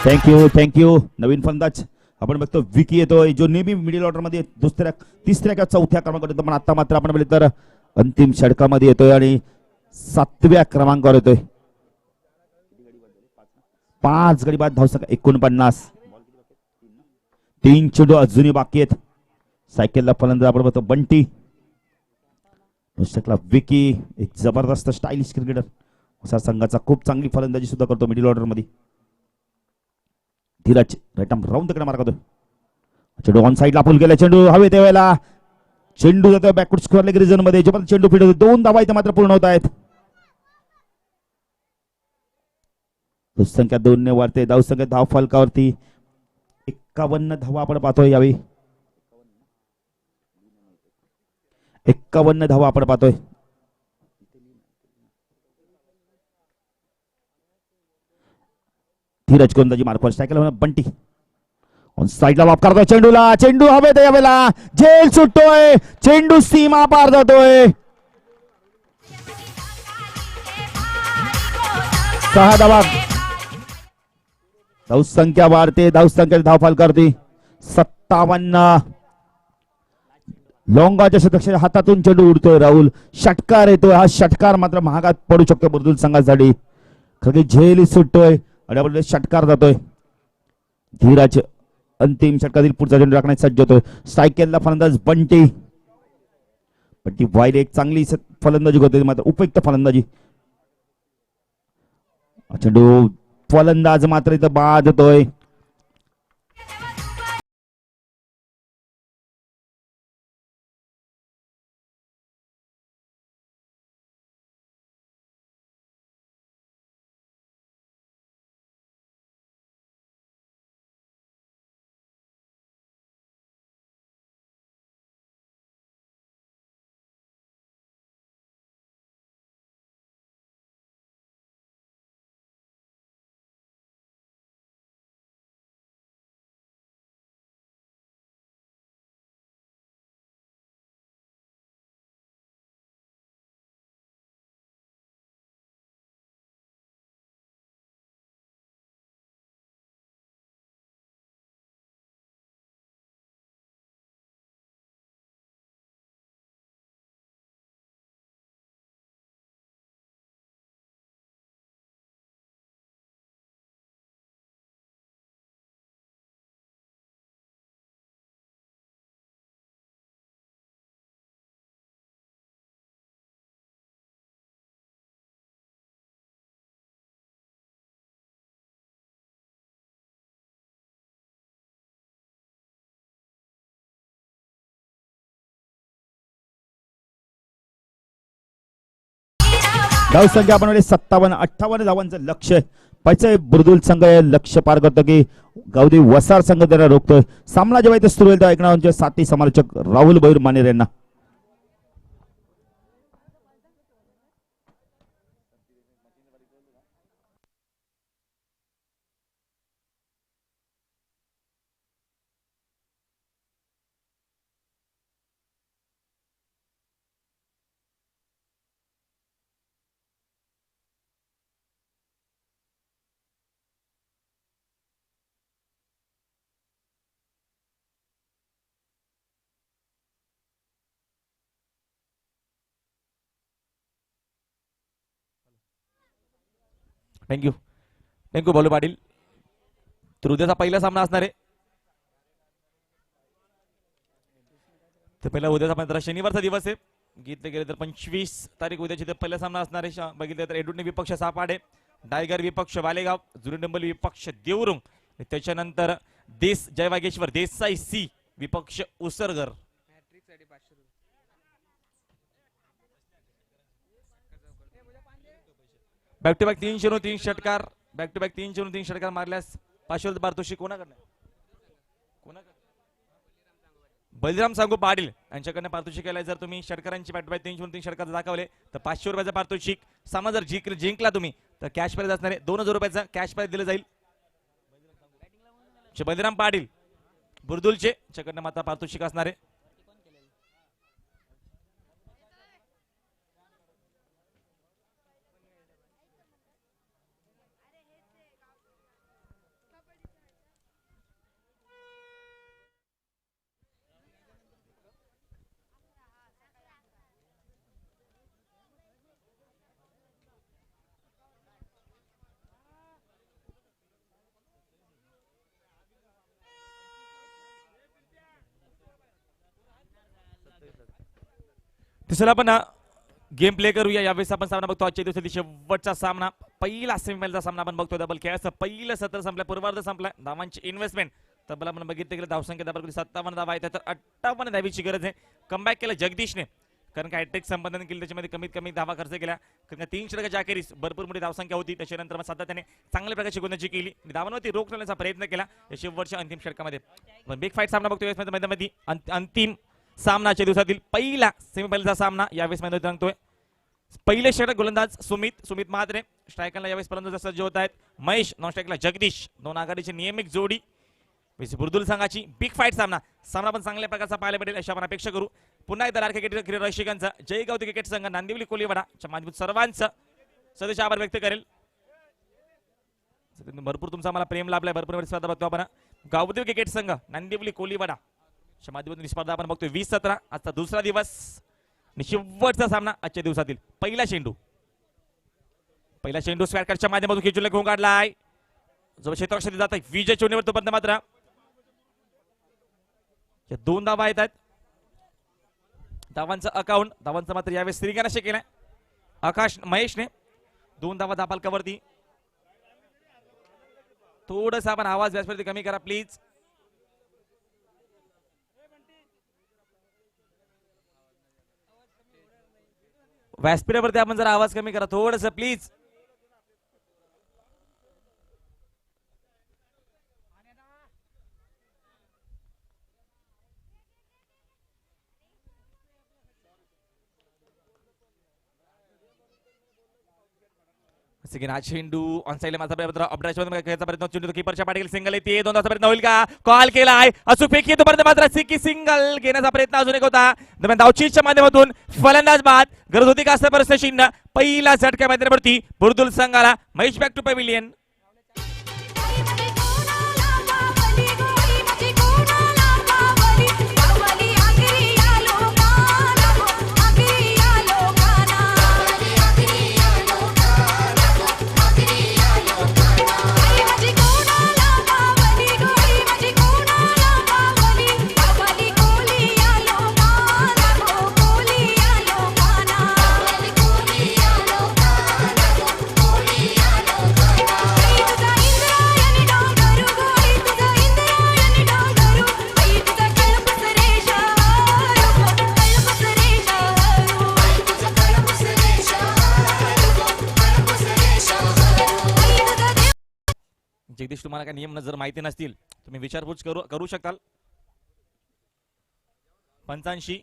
Speaker 2: थँक्यू. नवीन फलंदाज आपण बघतो विकी येतोय जो नेहमी मिडल ऑर्डर मध्ये दुसऱ्या तिसऱ्या किंवा चौथ्या क्रमांकावर येतो. पण आता मात्र आपण बोलले तर अंतिम षटकामध्ये येतोय आणि 7व्या क्रमांकावर येतोय. 5 गडी बाद. धावसंख्या 49. 3 चेंडू अजूनही बाकी आहेत. सायकलला फलंदाज आपण बघतो बंटी. विकी एक जबरदस्त स्टायलिश क्रिकेटर. असा संघाचा खूप चांगली फलंदाजी सुद्धा करतो मिडल ऑर्डर मध्ये. धीरज राईट आर्म राऊंड तिकडे मार करतो. चेंडू ऑन साईडला पुल गेला. चेंडू हवे त्यावेळेला चेंडू जातोय बॅकवर्ड स्क्वेअर लेग रिजन मध्ये. जो पण चेंडू फिट होतो 2 धावा इथे मात्र पूर्ण होत आहेत. धावसंख्या 2 ने वाढते. धावसंख्या धाव फलकावरती 51 धावा आपण पाहतोय यावेळी. 51 धावा आपण पाहतोय. धीरज गोंदाजी मार्कवर स्ट्राईक केला बंटी ऑन साईडला लॉक करतोय चेंडूला. चेंडू हवेत यावेळेला झेल सुटतोय. चेंडू सीमा पार जातोय. 6 धावा. धावसंख्या वाढते. धावसंख्या धावफल करते 57. लोंगाच्या शतकाच्या हातातून चेंडू उडतोय. राहुल षटकार येतोय. हा षटकार मात्र महागात पडू शकतो बुर्दुल संघासाठी. खरं झेल सुटतोय आणि आपण षटकार जातोय. धीरज अंतिम षटकातील पुढचा चेंडू राखण्यास सज्ज होतोय. स्ट्राईक केलेला फलंदाज बंटी. बंटी वाईट एक चांगली फलंदाजी करतोय मात्र उपयुक्त फलंदाजी. चेंडू फलंदाज मात्र इथं बाद होतोय. धावसंख्या आपण 57-58 धावांचं लक्ष पाहिजे. बुर्दुल संघ लक्ष पार करतो की गावदी वसार संघ त्यांना रोखतोय. सामना जेव्हा इथे सुरू होईल तेव्हा ऐकणार साथी समालोचक राहुल भैर मानेर यांना.
Speaker 1: Thank you thank you Balu Patil. तर उद्याचा पहिला सामना असणार आहे. तर पहिला उद्याचा मात्र शनिवारचा दिवस आहे. घेतले गेले तर 25 तारीख उद्याची तर पहिला सामना असणार आहे. बघितलं तर एडुडने विपक्ष सापाडे, डायगर विपक्ष बालेगाव, जुरुडंबल विपक्ष देवरुंग, त्याच्यानंतर देश जयवागेश्वर देसाई सी विपक्ष उसरगर. बॅक टू बॅक 303 षटकार. बॅक टू बॅक 303 षटकार मारल्यास पाशोल पारितोषिक कोणाकडनं बलिराम सांगू पाटील यांच्याकडनं पारितोषिक केलंय. जर तुम्ही षटकारांची बॅक टू बॅक 303 षटकार दाखवले तर 500 रुपयाचं पारितोषिक. सामना जर जिंकला तुम्ही तर कॅश प्राइज असणार आहे. 2000 रुपयाचा कॅश प्राइज दिलं जाईल. बलिराम पाटील बुर्दुलचे च्याकडनं माता पारितोषिक असणार आहे. तिसरा आपण गेम प्ले करूया. यावेळेस आपण सामना बघतो आजच्या दिवसातील शेवटचा सामना, पहिला सेमीफायनलचा सामना आपण बघतो. डबल खेळाचं पहिलं सत्र संपलं, पूर्वार्ध संपलाय. धावांची इन्व्हेस्टमेंट तब्बल आपण बघितलं गेलं धावसंख्या डबल 57 धावा आहेत तर 58 धावीची गरज आहे. कमबॅक केलं जगदीशने. कारण का हॅट्रिक संपादन केली, त्याच्यामध्ये कमीत कमी धावा खर्च केला, कारण का 3 षटकाच्या अखेरीस भरपूर मोठी धावसंख्या होती. त्याच्यानंतर मग सातत्याने चांगल्या प्रकारची गोलंदाजी केली आणि धावांवरती रोख ठेवण्याचा प्रयत्न केला या शेवटच्या अंतिम षटकामध्ये. पण बिग फाईट सामना बघतोय मैदानामध्ये. अंतिम सामनाच्या दिवसातील पहिला सेमीफायनलचा सामना यावेळेस मैदानात रंगतोय. पहिले षटक गोलंदाज सुमित म्हात्रे, स्ट्रायकरला यावेळेस फलंदाज सज्ज होत आहेत महेश, नॉन स्ट्रायकला जगदीश. दोन आघाडीची नियमित जोडी बुर्दुल संघाची. बिग फाईट सामना पण चांगल्या प्रकारचा पाहायला भेटेल अशी आपण अपेक्षा करू. पुन्हा एकदा क्रिकेट रसिकांचा जयगावती क्रिकेट संघ नांदिवली कोलीवाडाच्या माध्यमातून सर्वांचं सदैव आभार व्यक्त करेल. भरपूर तुमचा आम्हाला प्रेम लाभलाय, भरपूर स्पर्धा बघतो आपण. गावदेव क्रिकेट संघ नांदिवली कोलीवाडाच्या माध्यमातून स्पर्धा आपण बघतोय 20-17. आजचा दुसरा दिवस आणि शेवटचा सामना आजच्या दिवसातील. पहिला चेंडू स्क्वॅडच्या माध्यमातून खेचूला घेऊन काढलाय जो क्षेत्ररक्षणात जात आहे विजय चोणीवर. तो पर्यंत मात्र 2 धावा येत आहेत. धावांचं मात्र यावेळेस श्रीगणेश केलाय आकाश महेशने. 2 धावा धापालकावरती. थोडंसं आपण आवाज व्यासपीठावरती कमी करा प्लीज. व्यासपीठावरती आपण जरा आवाज कमी करा थोडंसं प्लीज. चेंडू ऑन साइड माझा खेळायचा प्रयत्न. चेंडू कीपरच्या पाठी सिंगल येते. 2 धावाचा प्रयत्न होईल का? कॉल केलाय अचूक फेकी येतो मात्र सिंगल घेण्याचा प्रयत्न अजून एक होता. दरम्यान धावचीच्या माध्यमातून फलंदाज बाद. गरज होती का असं परिस्थिती. पहिला झटका मैदानावरती बुर्दुल संघाला. Mahesh back to pavilion. Jagdish, तुम्हाला काही नियम जर माहिती नसतील तुम्ही विचारपूस करू शकाल. 85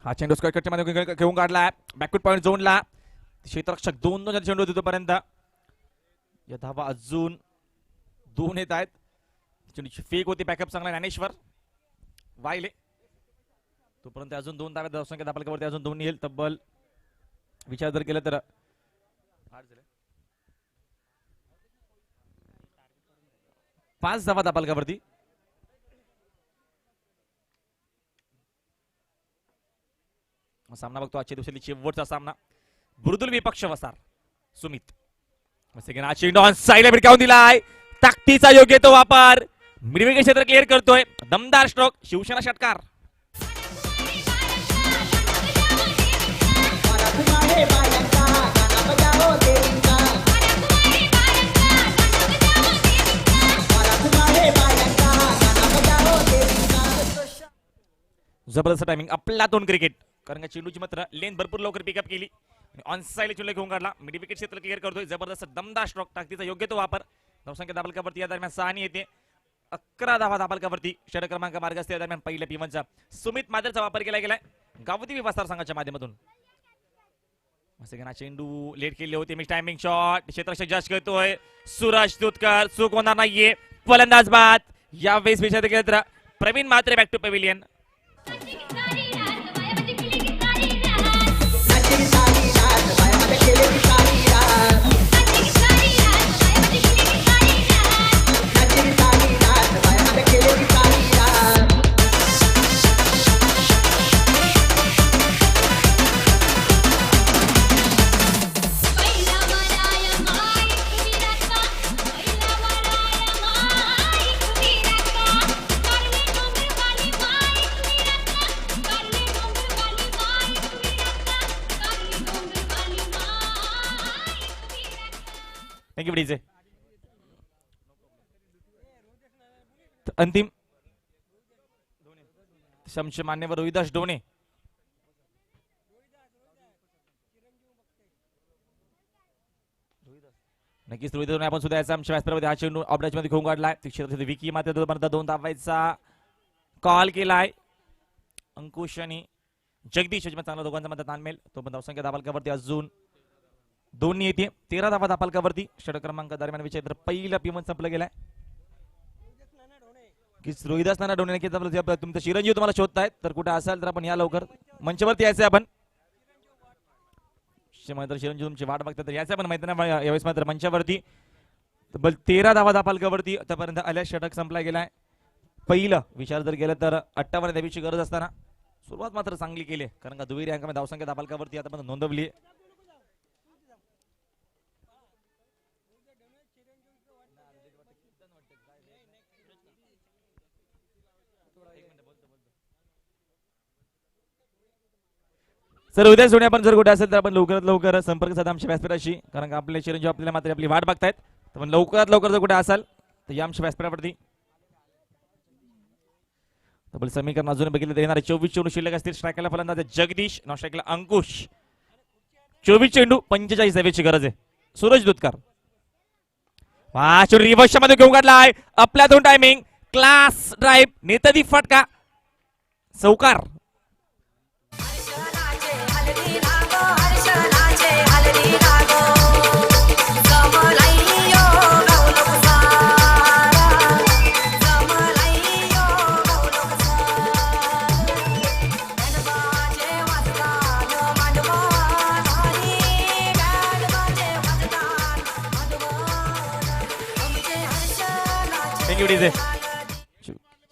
Speaker 1: हा चेंडू स्क्वॅडच्या मध्ये घेऊन काढला बॅकवर्ड पॉइंट झोनला. क्षेत्ररक्षक 2 चेंडू होते तोपर्यंत. या धावा अजून 2 येत आहेत. चेंडूची फेक होती. बॅकअप चांगला ज्ञानेश्वर वाहिले. तोपर्यंत अजून 2 धाव्या धावसंख्या धापालकावरती अजून 2 येईल. तब्बल विचार जर केला तर 5 धावा धापालकावरती. सामना बघतो आजच्या दिवसातील शेवटचा सामना. बुर्दुल विपक्ष वसार सुमित. चेंडू ऑन साइडला भिडकावून दिलाय. ताकदीचा योग्य तो वापर. मिडविकेट क्षेत्र क्लिअर करतोय. दमदार स्ट्रोक. शिवसेना षटकार. जबरदस्त टायमिंग आपला 2 क्रिकेट. कारण का चेंडूची मात्र लेन भरपूर लवकर पिकअप केली. ऑन साइड चेंडू घेऊन काढला. मिड विकेट क्षेत्र क्लिअर करतोय. जबरदस्त दमदार स्ट्रोक. ताकदीचा योग्य तो वापर. धावसंख्या धाबलकावरती या दरम्यान 6 येते. 11 धावा धाबलकावरती. षटक क्रमांक मार्गस्थ या दरम्यान पहिल्या पिवनचा सुमित मादरचा वापर केला गेलाय गावदेवी वसार संघाच्या माध्यमातून. चेंडू लेट केले होते. मी टायमिंग शॉट. क्षेत्ररक्षक जज करतोय सूरज दुधकर. चूक होणार नाहीये. फलंदाज बाद. यावेळेस विचार केला तर Pravin Mhatre back to pavilion.
Speaker 4: केले
Speaker 1: थँक्यू डीजे. अंतिम शमशे मान्यवर रोहिदास डोणे. नक्कीच रोहित डोणे आपण सुद्धा याचा आमच्या व्यासपीठामध्ये हा चेंडू ऑपरेशन मध्ये घेऊन काढलाय. क्षेत्रातील विकी मात्र तोपर्यंत 2 धावांचा कॉल केलाय. अंकुश आणि जगदीश याच्यामध्ये चांगला दोघांचा मध्ये ताणमेल. तो पण धावसंख्या धापालकावरती अजून 2 येते. 13 धावा धापालकावरती. षटक क्रमांक दरम्यान विषय तर पहिला पिमन संपलं गेलाय की रोहिदास नाना डोणे. नक्कीच तुमचं चिरंजीव तुम्हाला शोधतायत तर कुठे असाल तर आपण या लवकर मंचावरती यायचंय आपण. चिरंजीव तुमची वाट बघतात तर यायचं पण माहिती ना यावेळेस मात्र मंचावरती. तब्बल 13 धावा धापालकावरती आतापर्यंत आल्या. षटक संपला गेलाय. पहिलं विचार जर गेलं तर 58 धावीची गरज असताना सुरुवात मात्र चांगली केली कारण का दुहेरी अंकामध्ये धावसंख्या धापालकावरती आतापर्यंत नोंदवली. सर उद्या सोडून आपण जर कुठे असेल तर आपण लवकरात लवकर संपर्क साधा आमच्या व्यासपीठाशी कारण का आपले चिरंजीव आपल्याला मात्र आपली वाट बघतायत. तर लवकरात लवकर जर कुठे असाल तर या आमच्या व्यासपीठावरती. तब्बल समीकरण अजून बघितलं तर येणारे 24 चेंडू शिल्लक असतील. स्ट्रायकला फलंदाज जगदीश, नॉन स्ट्रायकला अंकुश. 24 चेंडू 45 धावेची गरज आहे. सूरज दुधकार रिवर्स मध्ये घेऊन काढलाय. आपल्या 2 टायमिंग क्लास ड्राईव्ह नेतदी फटका चौकार.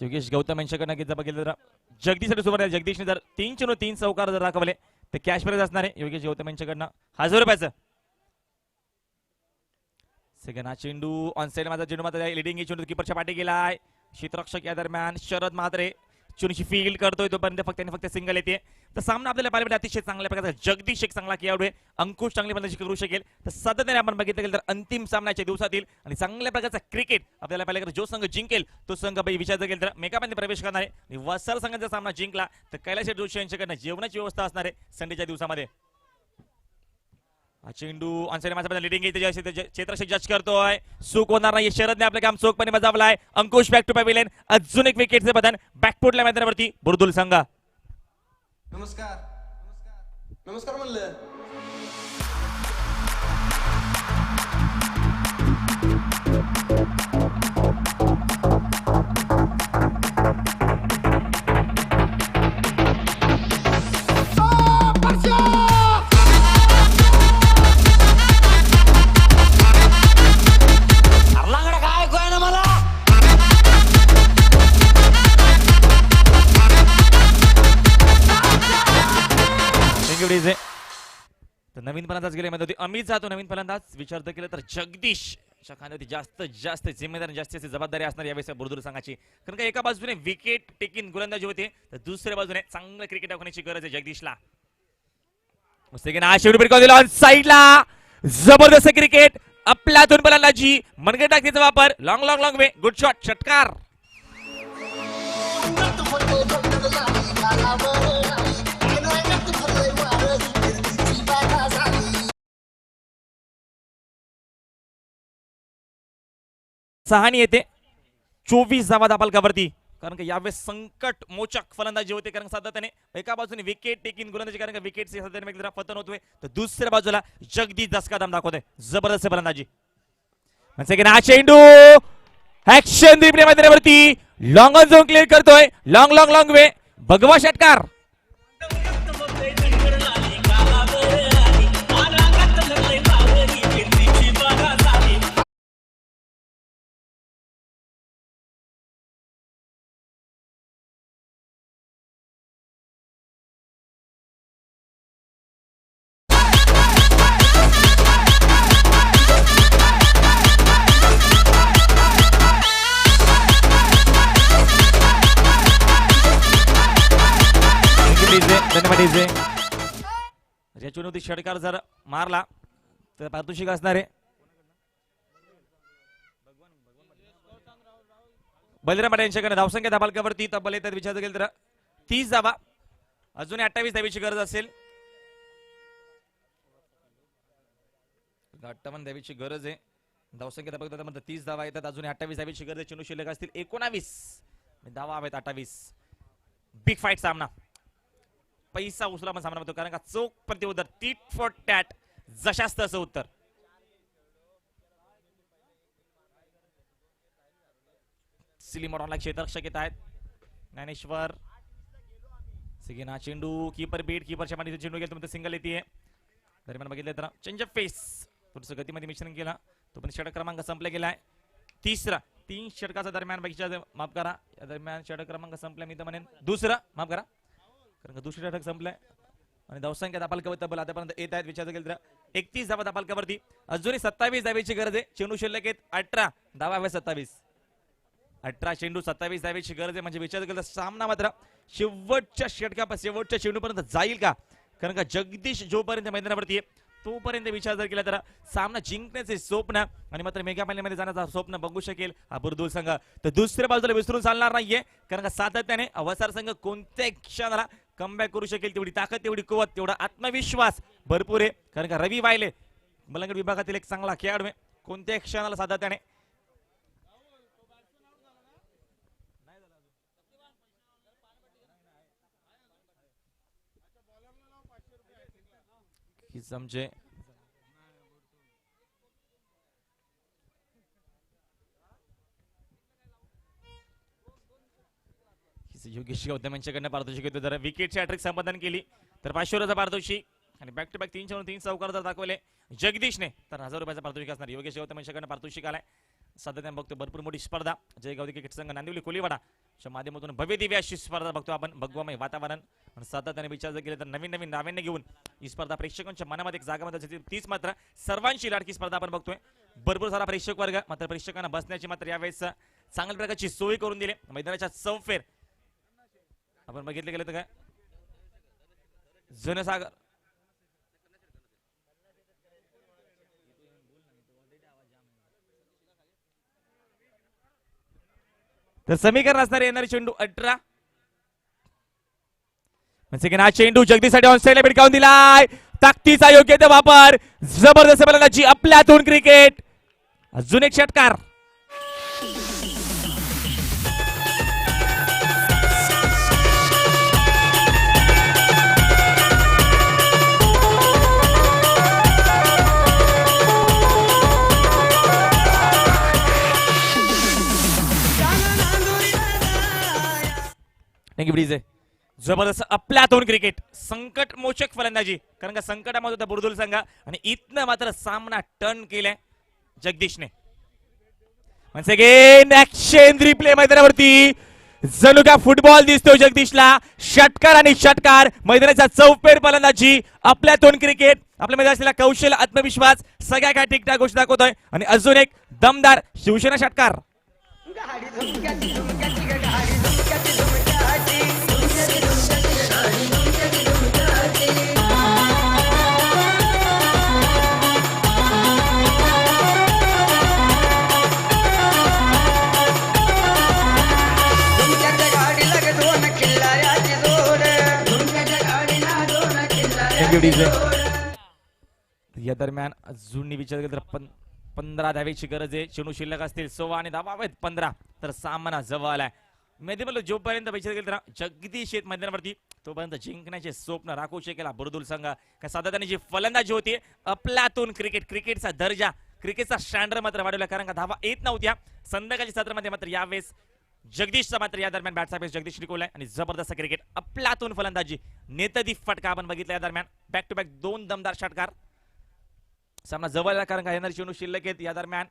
Speaker 1: योगेश गौतम यांच्याकडनं जर बघितलं तर जगदीशसाठी सोबत आहे. जगदीशने जर 3 चेंडू 3 चौकार जर दाखवले तर कॅश प्राइज असणार आहे योगेश गौतम यांच्याकडनं 1000 रुपयाचं. सेकंड हा चेंडू ऑन साइड माझा चेंडू मात्र लिडिंग चेंडू कीपरच्या पाठी गेलाय. क्षेत्ररक्षक या दरम्यान शरद म्हात्रे चेंडूची फील्ड करतोय तोपर्यंत फक्त सिंगल येते. तर सामना आपल्याला पाहायला अतिशय चांगल्या प्रकारचा जगदीश एक चांगला खेळाडू आहे. अंकुश चांगली फलंदाजी करू शकेल. तर सातत्याने आपण बघितलं गेलं तर अंतिम सामन्याच्या दिवसातील आणि चांगल्या प्रकारचा क्रिकेट आपल्याला पाहिलं जो संघ जिंकेल तो संघ विचार केला तर मेकामध्ये प्रवेश करणार आहे. वसर संघाचा सामना जिंकला तर कैलास जोशी यांच्याकडनं जेवणाची व्यवस्था असणार आहे संडेच्या दिवसामध्ये. चेंडू ऑनसाइड माझ्या लिडिंग क्षेत्ररक्षक जज करतोय. चूक होणार नाही. शरदने आपलं काम चोखपणे बजावलाय. अंकुश बॅक टू पॅव्हिलियन. अजून एक विकेटचे बदन बॅकफुटला मैदानावरती बुर्दुल संघ.
Speaker 4: नमस्कार नमस्कार म्हणलं.
Speaker 1: नवीन फलंदाज गेले मध्ये अमित जातो. नवीन फलंदाज विचार केलं तर जगदीश खांद्यावरती जास्त जिम्मेदारी जास्त जबाबदारी असणार यावेळेस बुर्दुल संघाची कारण का एका बाजूने विकेट टेकिंग गोलंदाजी होते तर दुसऱ्या बाजूने चांगलं क्रिकेट दाखवण्याची गरज आहे जगदीशला. साईडला जबरदस्त क्रिकेट आपल्या 2 फलंदाजी मनगट टाकण्याचा वापर. लॉंग लॉंग लॉंग वे गुड शॉट षटकार. सहानी येते 24 धावा धापालकावरती कारण का यावेळेस संकट मोचक फलंदाजी होते कारण सातत्याने एका बाजूने विकेट टेकिंग गोलंदाजी कारण का विकेट सातत्याने पतन होतोय तर दुसऱ्या बाजूला जगदीश दसका दम दाखवतोय जबरदस्त फलंदाजी. हा चेंडू ऍक्शन रिप्ले मैदानावरती लॉंग ऑन झोन क्लिअर करतोय. लॉंग लॉंग लॉंग वे भगवा षटकार. षटकार जर मारला तर पारितोषिक असणार आहे बलराम पाटील यांच्याकडे धावसंख्या धाबालकावरती तब्बल येतात विचारलं गेलं तर 30 धावा. अजूनही 28 धावीची गरज असेल. 58 धावीची गरज आहे. धावसंख्या धाबालकामध्ये 30 धावा येतात. अजूनही 28 धावीची गरज आहे. चेंडू शिल्लक असतील 19 धावा हवेत 28. बिग फाईट सामना. पैसा उचला पण सामना होतो कारण का चोख प्रतिउत्तर टीट फॉर टॅट जशास तसं उत्तर. सिलीमॉरॉनला क्षेत्ररक्षक येत आहेत. ज्ञानेश्वर सिगेना चेंडू कीपर बीट कीपरच्या मांडीत चेंडू गेला तर सिंगल येते. दरम्यान बघितलं तर चेंज ऑफ फेस थोडंसं गतीमध्ये मिश्रण केला तो पण षटक क्रमांक संपला गेलाय. तिसरा 3 षटकाचा दरम्यान बघितलं माफ करा या दरम्यान षटक क्रमांक संपला मी तर म्हणेन दुसरा माफ करा कारण का दुसरे षटक संपलंय आणि धावसंख्या धाबालकावर तब्बल आतापर्यंत येत आहेत विचार केलं तर 31 धावा धाबालकावरती. अजूनही 27 धावेची गरज आहे. चेंडू शिल्लक आहेत 18 धावा हव्या 27. 18 चेंडू 27 धावेची गरज आहे म्हणजे विचार केला सामना मात्र शेवटच्या षटकापासून शेवटच्या चेंडूपर्यंत जाईल का कारण का जगदीश जोपर्यंत मैदानावरती आहे तोपर्यंत विचार जर केला तर सामना जिंकण्याचे स्वप्न आणि मात्र मेगा फायनलमध्ये जाण्याचा स्वप्न बघू शकेल हा बुरदुल संघ. तर दुसऱ्या बाजूला विसरून चालणार नाहीये कारण का सातत्याने अवसार संघ कोणत्याही क्षणाला कमबॅक करू शकेल तेवढी ताकद तेवढी कुवत तेवढा आत्मविश्वास भरपूर आहे कारण का रवी वायले मलंगड विभागातील एक चांगला खेळाडू आहे. कोणत्याही क्षणाला सातत्याने समजे योगेश गौतम यांच्याकडनं पारितोषिक येतो. जर विकेटची हॅट्रिक संपादन केली तर 500 पारितोषिक आणि बॅक टू बॅक 3 चौकार जर दाखवले जगदीशने तर 1000 रुपयाचा पारितोषिक असणार. योगेश गौतम यांच्याकडनं पारितोषिक आलाय. सातत्याने बघतो भरपूर मोठी स्पर्धा जयगाव क्रिकेट संघ नांदिवली कोलीवाडाच्या माध्यमातून भव्य दिव्य अशी स्पर्धा बघतो आपण. भगवामय वातावरण आणि सातत्याने विचार जर केले तर नवीन नवीन नाविन्य घेऊन ही स्पर्धा प्रेक्षकांच्या मनामध्ये एक जागामध्ये तीच मात्र सर्वांची लाडकी स्पर्धा आपण बघतोय. भरपूर सारा प्रेक्षक वर्ग मात्र प्रेक्षकांना बसण्याची मात्र यावेळेस चांगल्या प्रकारची सोय करून दिली. मैदानाच्या चौफेर आपण बघितले गेले तर काय जनसागर तर समीकरण असणारे येणारे चेंडू 18 म्हणजे की हा चेंडू जगदीशसाठी ऑन साइडला भिडकावून दिलाय. ताकदीचा योग्य ते वापर जबरदस्त फलंदाजी आपल्यातून क्रिकेट. अजून एक षटकार जबरदस्त आपल्यातून क्रिकेट संकट मोचक फलंदाजी कारण का संकटामध्ये होता बुरदुल संघ आणि इथनं मात्र सामना टर्न केलाय जगदीशने. वन्स अगेन ऍक्शन रिप्ले मैदानावरती जणू का फुटबॉल दिसतो जगदीशला. षटकार आणि षटकार मैदानाचा चौफेर फलंदाजी आपल्यातून क्रिकेट आपल्या मध्ये असलेला कौशल्य आत्मविश्वास सगळ्या काय ठीकठाक गोष्टी दाखवतोय आणि अजून एक दमदार शिवसेना षटकार. या दरम्यान अजून विचार केला तर 15 धावेची गरज आहे. चेंडू शिल्लक असतील 16 आणि धावा हवेत 15 तर सामना जवळ आलाय. मैदानाला जोपर्यंत विचार केला तर जगदीश येत मैदानावरती तोपर्यंत जिंकण्याचे स्वप्न राखू शकेल बुरदुल संघ. का सातत्याने जी फलंदाजी होती आपल्यातून क्रिकेटचा दर्जा क्रिकेटचा स्टँडर्ड मात्र वाढवला कारण का धावा येत नव्हत्या. संध्याकाळच्या सत्रामध्ये मात्र यावेळेस जगदीशचा मात्र या दरम्यान बॅटचा पेस जगदीश टिकवलाय आणि जबरदस्त क्रिकेट आपल्यातून फलंदाजी नेतदी फटका आपण बघितला. या दरम्यान बॅक टू बॅक 2 दमदार षटकार. सामना जवळ कारण का येणारी चेंडू शिल्लक आहेत या दरम्यान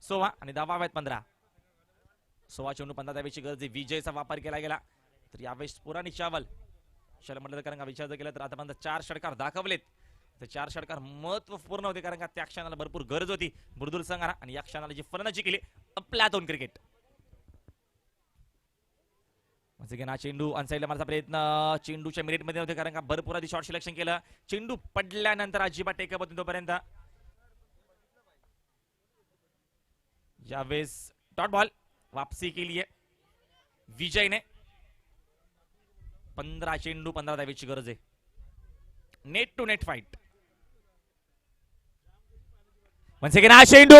Speaker 1: 16 आणि धावा हव्यात 15. 16 चेंडू 15 धावेची गरज. विजयचा वापर केला गेला तर यावेळेस पुराणी चावल चला म्हटलं तर कारण का विचार केला तर आतापर्यंत 4 षटकार दाखवलेत. तर 4 षटकार महत्वपूर्ण होते कारण का त्या क्षणाला भरपूर गरज होती बुरदुल संघाला आणि या क्षणाला जी फलंदाजी केली आपल्यातून क्रिकेट. हा चेंडू अनसाईडला मारण्याचा प्रयत्न चेंडूच्या मिनिट मध्ये होते कारण का भरपूर आधी शॉर्ट सिलेक्शन केलं. चेंडू पडल्यानंतर अजिबात टेकअप होते तोपर्यंत यावेळेस डॉट बॉल वापसी केली आहे विजयने. 15 चेंडू 15 धावेची गरज आहे. Net to net fight. Once again हा चेंडू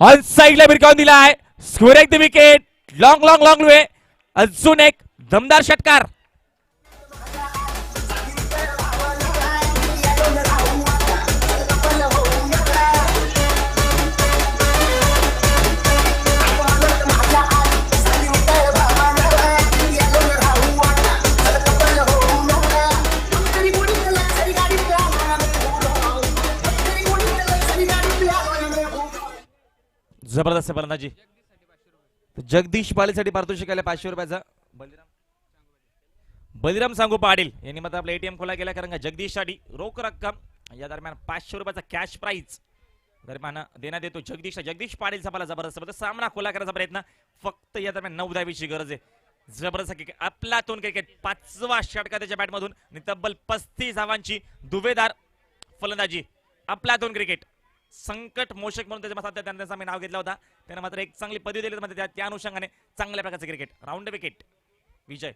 Speaker 1: ऑन साइडला भिरकावून दिलाय. स्क्वेअर एक the wicket. Long long long way. अजून एक दमदार षटकार. जबरदस्त फलंदाजी. जगदीश पाटीलसाठी पारितोषिक आले 500 रुपयाचा. बलिराम सांगू पाटील यांनी मात्र आपला एटीएम खोला केला, कारण का जगदीशसाठी रोख रक्कम या दरम्यान 500 रुपयाचा कॅश प्राइज दरम्यान देण्यात येतो जगदीश पाटीलचा मला जबरदस्त सामना खोला करायचा प्रयत्न. फक्त या दरम्यान 9 धावेची गरज आहे. जबरदस्त क्रिकेट आपलातून क्रिकेट. 5वा षटकार त्याच्या बॅटमधून आणि तब्बल 35 धावांची दुवेदार फलंदाजी. आपलातून क्रिकेट संकट मोशक म्हणून त्याच्या त्यांचा मी नाव घेतला होता. त्याने मात्र एक चांगली पदवी दिली मध्ये त्या अनुषंगाने चांगल्या प्रकारचे क्रिकेट. राऊंड विकेट विजय.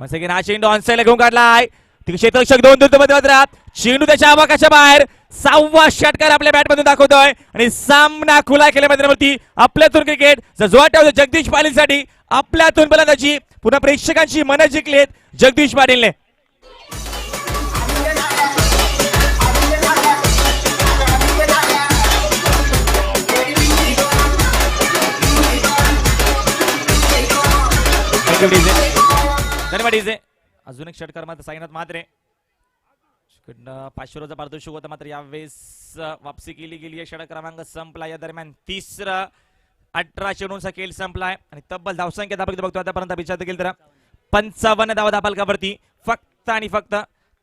Speaker 1: हा चेंडू ऑनसाइडला घेऊन काढलाय. क्षेत्ररक्षक 2 दूरमध्ये चेंडू त्याच्या आवाकाच्या बाहेर. 6वा षटकार आपल्या बॅटमधून दाखवतोय आणि सामना खुला केल्यावरती आपल्यातून क्रिकेट जो आठवतो जगदीश पाटीलसाठी. आपल्यातून फलंदाजी. पुन्हा प्रेक्षकांची मनं जिंकलीत जगदीश पाटीलने. अजून एक षटकार मात्र साईनाथ म्हात्रे. 500 रुपयाचा पारितोषिक होता, मात्र यावेळेस वापसी केली गेली आहे. षटक क्रमांक संपला. या दरम्यान 18 चेंडूंचा खेळ संपलाय आणि तब्बल धावसंख्या आपण बघतो आतापर्यंत विचार केली तर 55 धावा धापालकावरती. फक्त आणि फक्त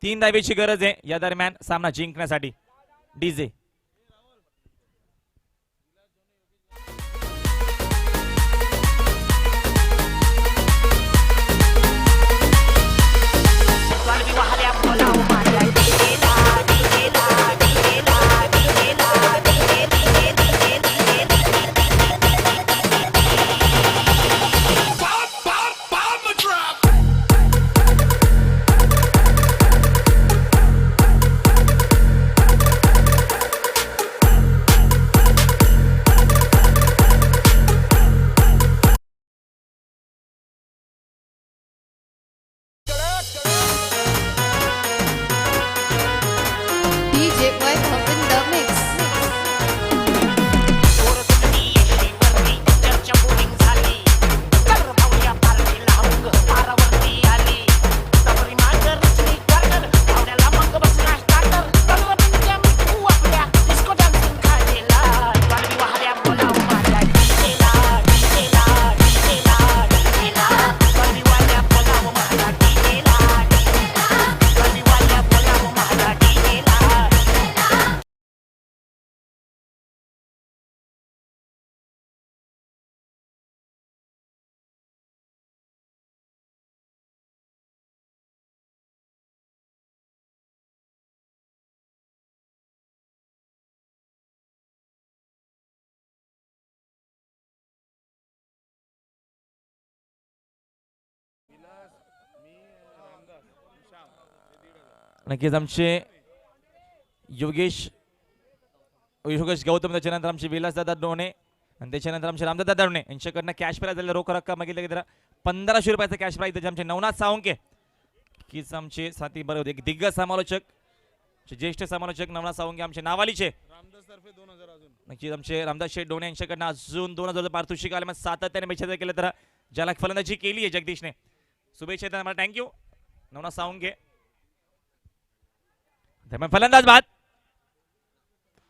Speaker 1: 3 धावेची गरज आहे या दरम्यान सामना जिंकण्यासाठी. डीजे नक्कीच आमचे योगेश गौतम, त्याच्यानंतर आमचे विलासदादा डोणे आणि त्याच्यानंतर आमचे रामदादा डोणे यांच्याकडनं कॅश प्राइज झालेला रोख रक्कम मागितलं की 1500 रुपयाचा कॅश प्राइज. त्याचे आमचे नवनाथ सावंके कीच आमचे साथी बरोबर एक दिग्गज समालोचक, ज्येष्ठ समालोचक नवनाथ सावंके आमचे नावालीचे. नक्कीच आमचे रामदास शेठ डोणे यांच्याकडनं अजून 2000 पारितोषिक आले. मग सातत्याने मेसेज केलं तर ज्याला फलंदाजी केली आहे जगदीशने, शुभेच्छा त्यांना मला. थँक्यू नवनाथ सावंके. फलंदाज बाद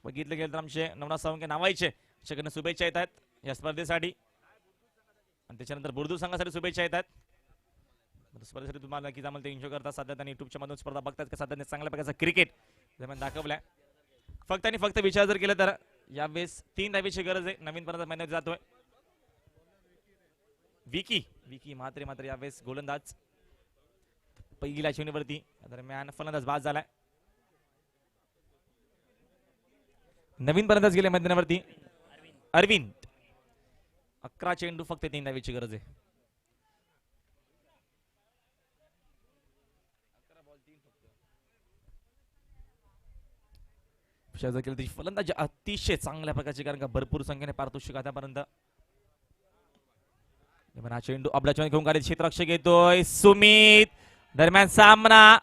Speaker 1: बघितलं गेलं तर आमचे नवनाथ सावंके नावायचे त्याच्याकडनं शुभेच्छा येतात या स्पर्धेसाठी. आणि त्याच्यानंतर बुर्दू संघासाठी शुभेच्छा येतात. स्पर्धेसाठी तुम्हाला नक्कीच आम्हाला ते एन्जॉय करतात. सातत्याने युट्यूबच्या मधून स्पर्धा बघतात का सातत्याने चांगल्या प्रकारचा क्रिकेट दाखवलाय. फक्त आणि फक्त विचार जर केला तर यावेळेस 3 धावेची गरज आहे. नवीन पर्यंत मैदानात जातोय विकी म्हात्रे. मात्र यावेळेस गोलंदाज पहिल्या चेंडूवरती दरम्यान फलंदाज बाद झालाय. नवीन फलंदाज गेले मैदानावरती अरविंद 11 चेंडू फक्त 3 धावेची गरज आहे. जर केलं त्याची फलंदाजी अतिशय चांगल्या प्रकारची, कारण का भरपूर संख्येने पारितोषिक आतापर्यंत. हा चेंडू आपल्या चेंडू घेऊन गाडी क्षेत्ररक्षक येतोय सुमित. दरम्यान सामना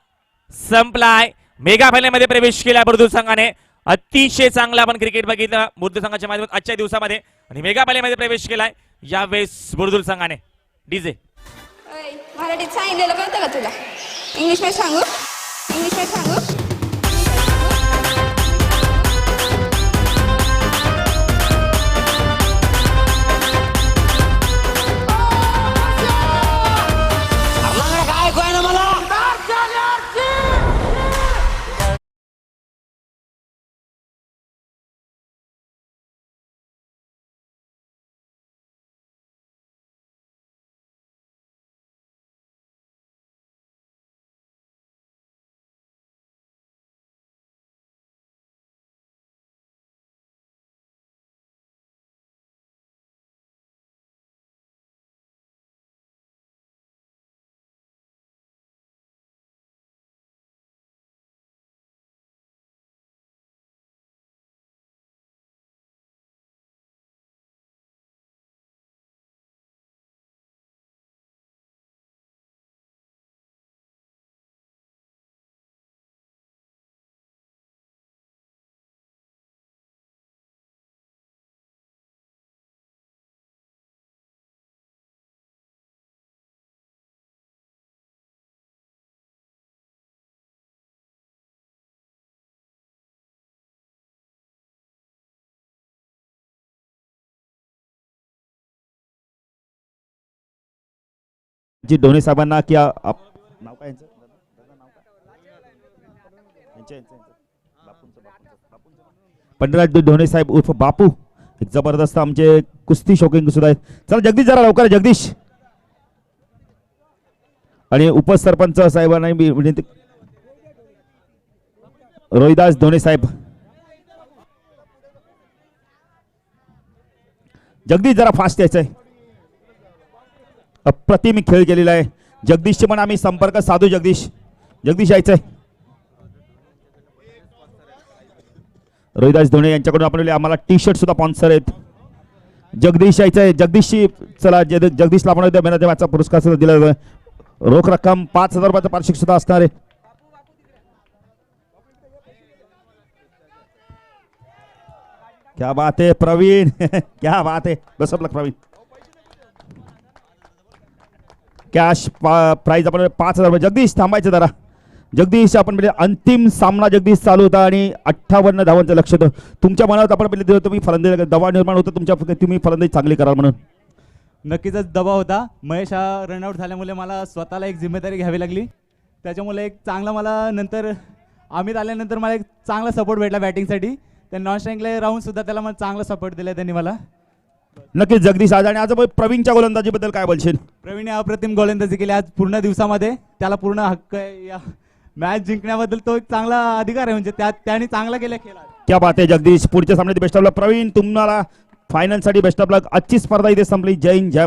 Speaker 1: संपलाय. मेगा फायनल मध्ये प्रवेश केला बुर्दुल संघाने. अतिशय चांगला आपण क्रिकेट बघितलं बुर्दुल संघाच्या माध्यमातून आजच्या दिवसामध्ये, आणि मेगा फायनल मध्ये प्रवेश केलाय यावेळेस बुर्दुल संघाने. डीजे
Speaker 5: मराठीत सांगितलेलं कळतं का तुला? इंग्लिश मध्ये सांगू? इंग्लिश मध्ये सांगू?
Speaker 2: जी ढोणे साहेबांना की नाव काय यांचं? पंडितराज ढोणे साहेब उर्फ बापू, एक जबरदस्त आमचे कुस्ती शौकीन सुद्धा आहेत. चला जगदीश जरा लवकर जगदीश. आणि उपसरपंच साहेबांना विनंती, रोहिदास ढोणे साहेब. जगदीश जरा फास्ट यायचंय. अप्रतिम खेळ केलेला आहे. जगदीशचे पण आम्ही संपर्क साधू. जगदीश यायचंय. रोहिदास धोणे यांच्याकडून आपण आम्हाला टी शर्ट सुद्धा स्पॉन्सर आहेत. जगदीश यायचंय. जगदीशची चला जगदीशला आपण मॅचचा पुरस्कार सुद्धा दिला जातोय. रोख रक्कम 5,000 रुपयाचं पारितोषिक सुद्धा असणार आहे. क्या बात है प्रवीण. क्या बात है. बस आपला प्रवीण. कॅश प्राइज आपण 5,000 रुपये. जगदीश थांबायचं जरा. जगदीश आपण म्हणजे अंतिम सामना जगदीश चालू होता आणि 58 धावांचं लक्ष होतं. तुमच्या मनात आपण पहिले होतं तुम्ही फलंदाजी दबाव निर्माण होतं तुमच्या, तुम्ही फलंदाजी चांगली कराल म्हणून.
Speaker 6: नक्कीच दबाव होता. महेश हा रनआउट झाल्यामुळे मला स्वतःला एक जिम्मेदारी घ्यावी लागली. त्याच्यामुळे एक चांगला मला नंतर अमित आल्यानंतर मला एक चांगला सपोर्ट भेटला बॅटिंगसाठी. त्या नॉन स्ट्राईकला राहून सुद्धा त्याला मला चांगला सपोर्ट दिला त्यांनी मला.
Speaker 2: नक्कीच जगदीश आज. आणि आज प्रवीणच्या गोलंदाजीबद्दल काय बोलशील?
Speaker 6: प्रवीणने अप्रतिम गोलंदाजी केली आज पूर्ण दिवसामध्ये. त्याला पूर्ण हक्क आहे या मॅच जिंकण्याबद्दल. तो एक चांगला अधिकार आहे, म्हणजे त्याने चांगला केला खेळ.
Speaker 2: क्या बात आहे जगदीश. पुढच्या सामन्यात बेस्ट ऑफ लक. प्रवीण तुम्हाला फायनल साठी बेस्ट ऑफ लक. आजची स्पर्धा इथे संपली. जय हिंद जय